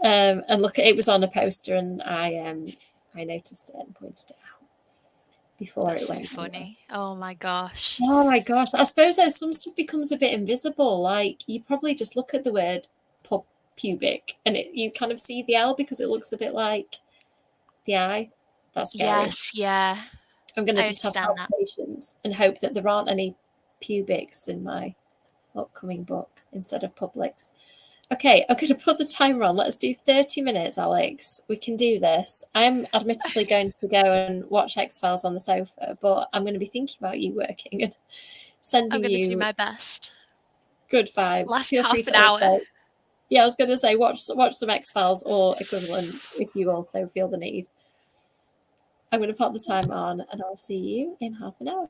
A: And look, it was on a poster, and I noticed it and pointed it out before
B: That's
A: it went.
B: So funny. Oh my gosh.
A: Oh my gosh. I suppose some stuff becomes a bit invisible. Like, you probably just look at the word pubic, and you kind of see the L because it looks a bit like the eye. That's scary.
B: Yes, yeah.
A: I'm going to
B: I
A: just have
B: understand that.
A: palpitations and hope that there aren't any pubics in my upcoming book instead of Publix. Okay, I'm going to put the timer on. Let's do 30 minutes, Alex. We can do this. I'm admittedly going to go and watch X-Files on the sofa, but I'm going to be thinking about you working and sending
B: I'm going to do
A: you
B: my best.
A: good vibes.
B: Last
A: Feel free
B: half
A: to
B: an hour.
A: also, yeah, I was going to say watch some X-Files or equivalent if you also feel the need. I'm going to put the timer on and I'll see you in half an hour.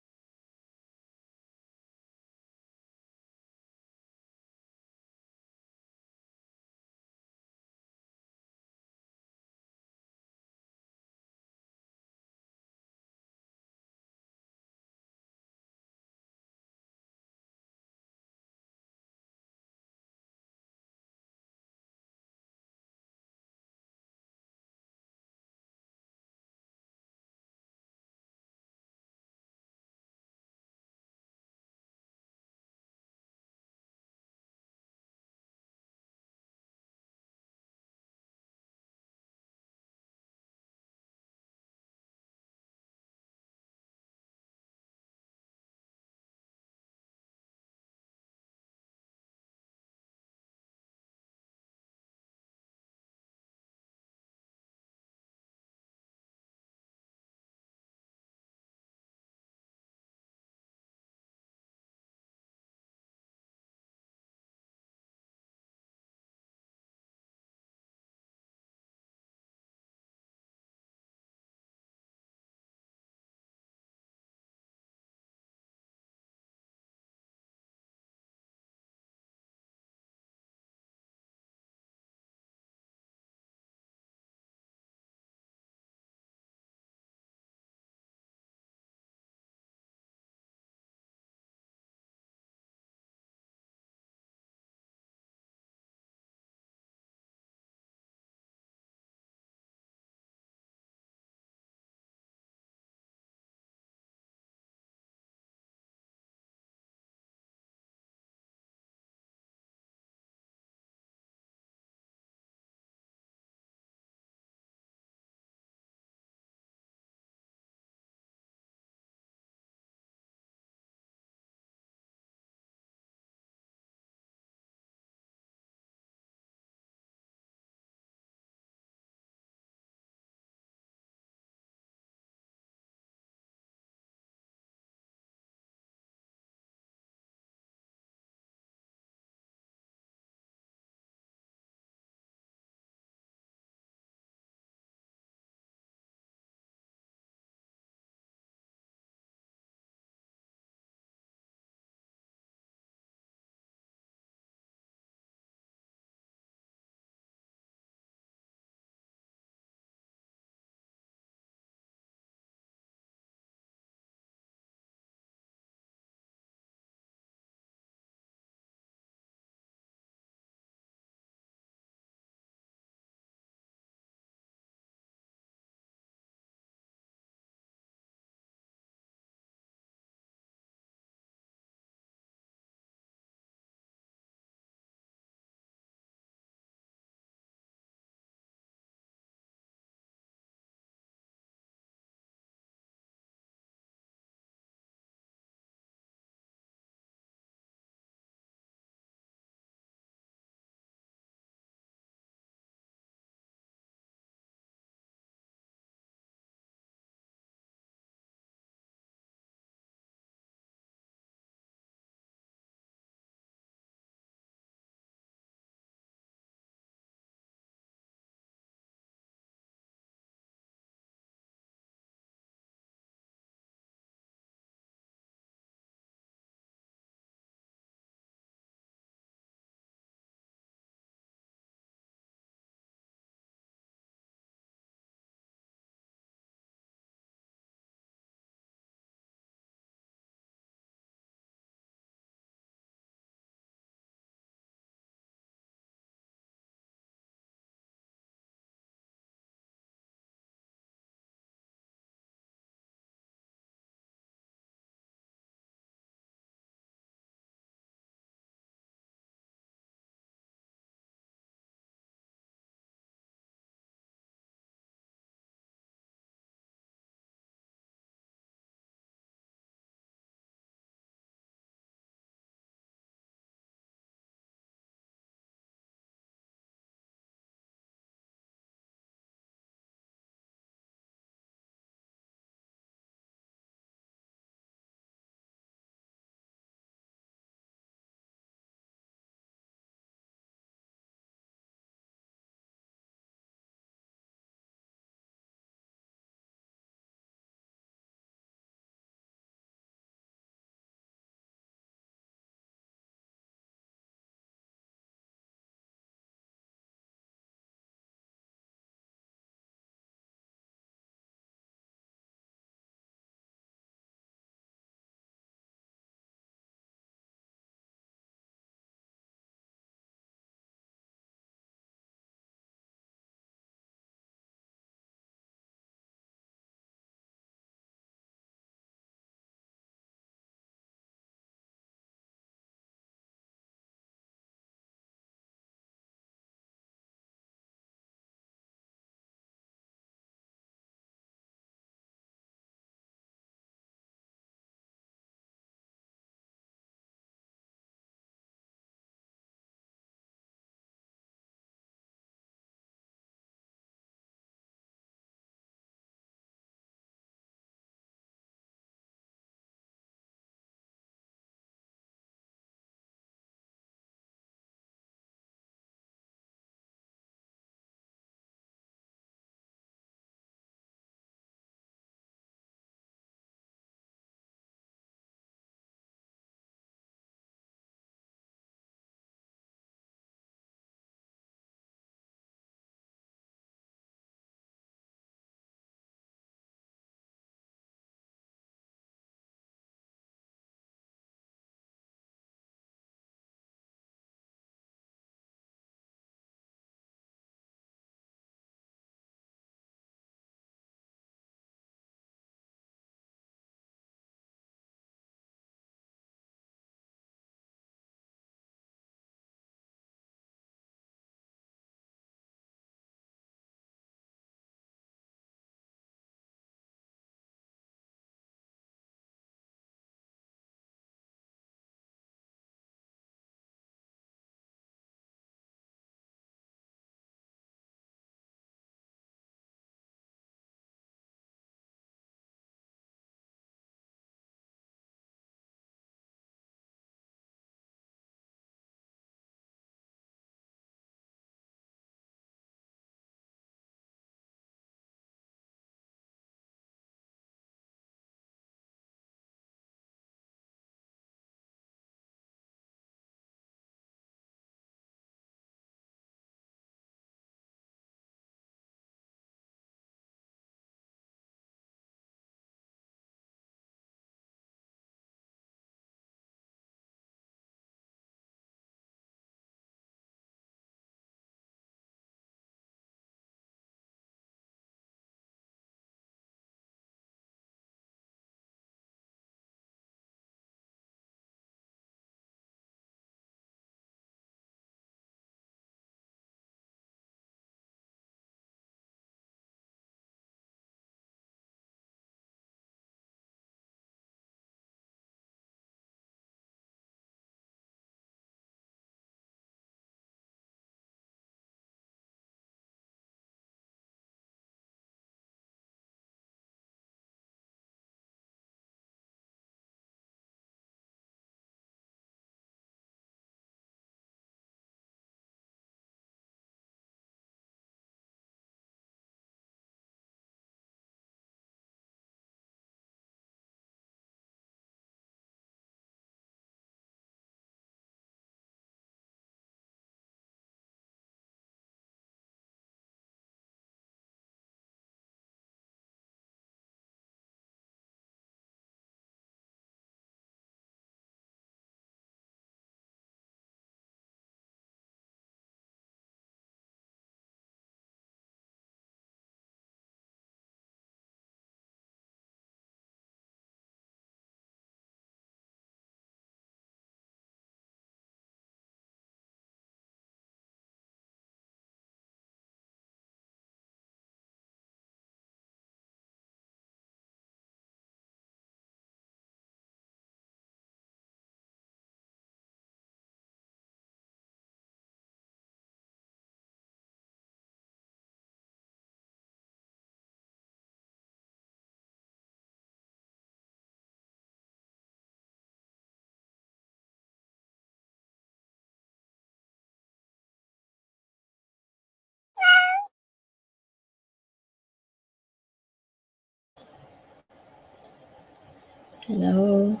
A: Hello.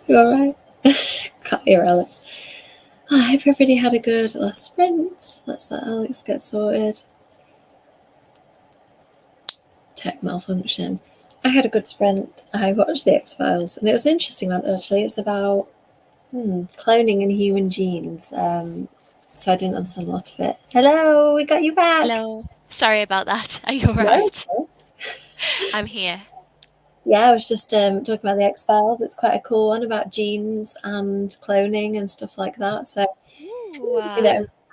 A: You alright? Can't hear Alex. I hope everybody had a good last sprint. Let's let Alex get sorted. Tech malfunction. I had a good sprint. I watched the X-Files, and it was an interesting one, actually. It's about cloning in human genes. So I didn't understand a lot of it. Hello, we got you back.
B: Hello. Sorry about that. Are you alright? No, I'm here.
A: Yeah, I was just talking about the X-Files. It's quite a cool one about genes and cloning and stuff like that. So,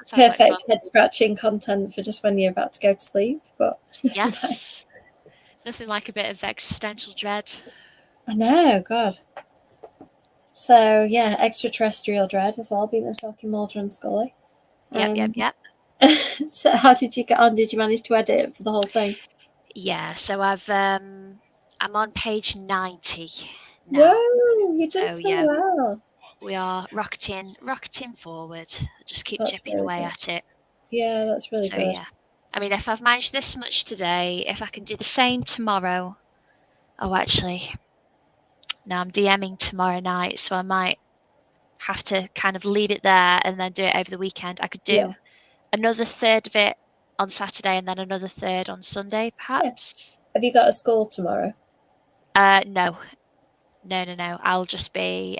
A: perfect like head-scratching content for just when you're about to go to sleep. But
B: yes, nothing like a bit of existential dread.
A: I know, God. So yeah, extraterrestrial dread as well, being the talking Mulder and Scully.
B: Yep.
A: So how did you get on? Did you manage to edit for the whole thing?
B: Yeah, so I'm on page 90 now.
A: Whoa, you did so well.
B: We are rocketing forward. I just keep chipping away at it.
A: Yeah, that's really good.
B: Yeah, I mean, if I've managed this much today, if I can do the same tomorrow. Oh, actually, no, I'm DMing tomorrow night, so I might have to kind of leave it there and then do it over the weekend. I could do another third of it on Saturday and then another third on Sunday, perhaps.
A: Yeah. Have you got a school tomorrow?
B: No. I'll just be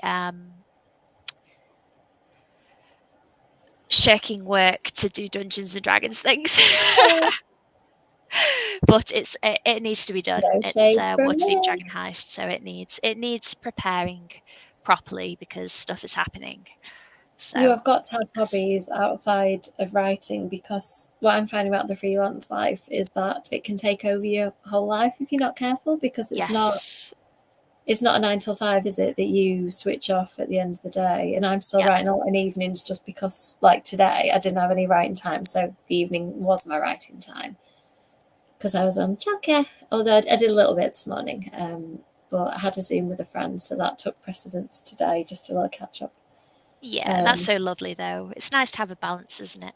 B: shirking work to do Dungeons and Dragons things. But it needs to be done. It's Waterdeep Dragon Heist, so it needs preparing properly because stuff is happening. So
A: you have got to have hobbies outside of writing, because what I'm finding about the freelance life is that it can take over your whole life if you're not careful, because it's not a 9 till 5, is it, that you switch off at the end of the day? And I'm still writing all in evenings just because, like today, I didn't have any writing time, so the evening was my writing time because I was on childcare, although I did a little bit this morning, but I had a Zoom with a friend, so that took precedence today, just a little catch up.
B: Yeah, that's so lovely though. It's nice to have a balance, isn't it?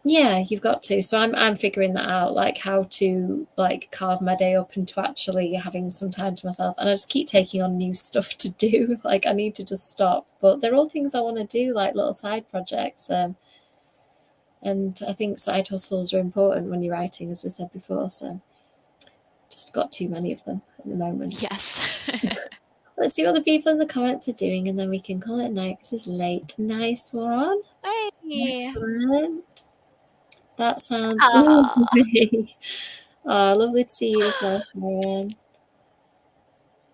A: Yeah, you've got to. So I'm figuring that out, like how to like carve my day up into actually having some time to myself. And I just keep taking on new stuff to do. Like I need to just stop. But they're all things I want to do, like little side projects. And I think side hustles are important when you're writing, as we said before. So just got too many of them at the moment.
B: Yes.
A: Let's see what the people in the comments are doing, and then we can call it night because it's late. Nice one.
B: Hey.
A: Excellent. That sounds lovely. Oh, lovely to see you as well, Sharon.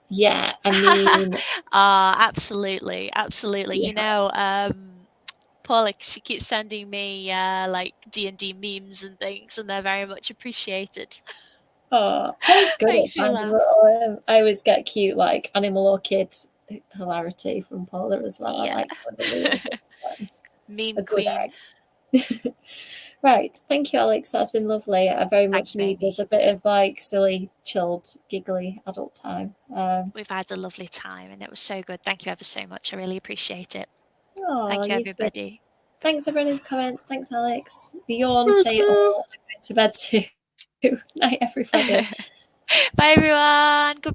A: Yeah, I mean...
B: absolutely. Yeah. Paula, she keeps sending me like D&D memes and things, and they're very much appreciated.
A: Oh, Paula's good at finding little... I always get cute, like, animal or kid hilarity from Paula as well.
B: Yeah.
A: I like
B: Meme queen.
A: Right, thank you, Alex. That's been lovely. I very much needed a bit of like silly, chilled, giggly adult time.
B: We've had a lovely time, and it was so good. Thank you ever so much. I really appreciate it.
A: Oh,
B: thank you, everybody.
A: Thanks, everyone in the comments. Thanks, Alex. Yawn, say it all. I'm going to bed too. Night, everybody.
B: Bye, everyone. Goodbye.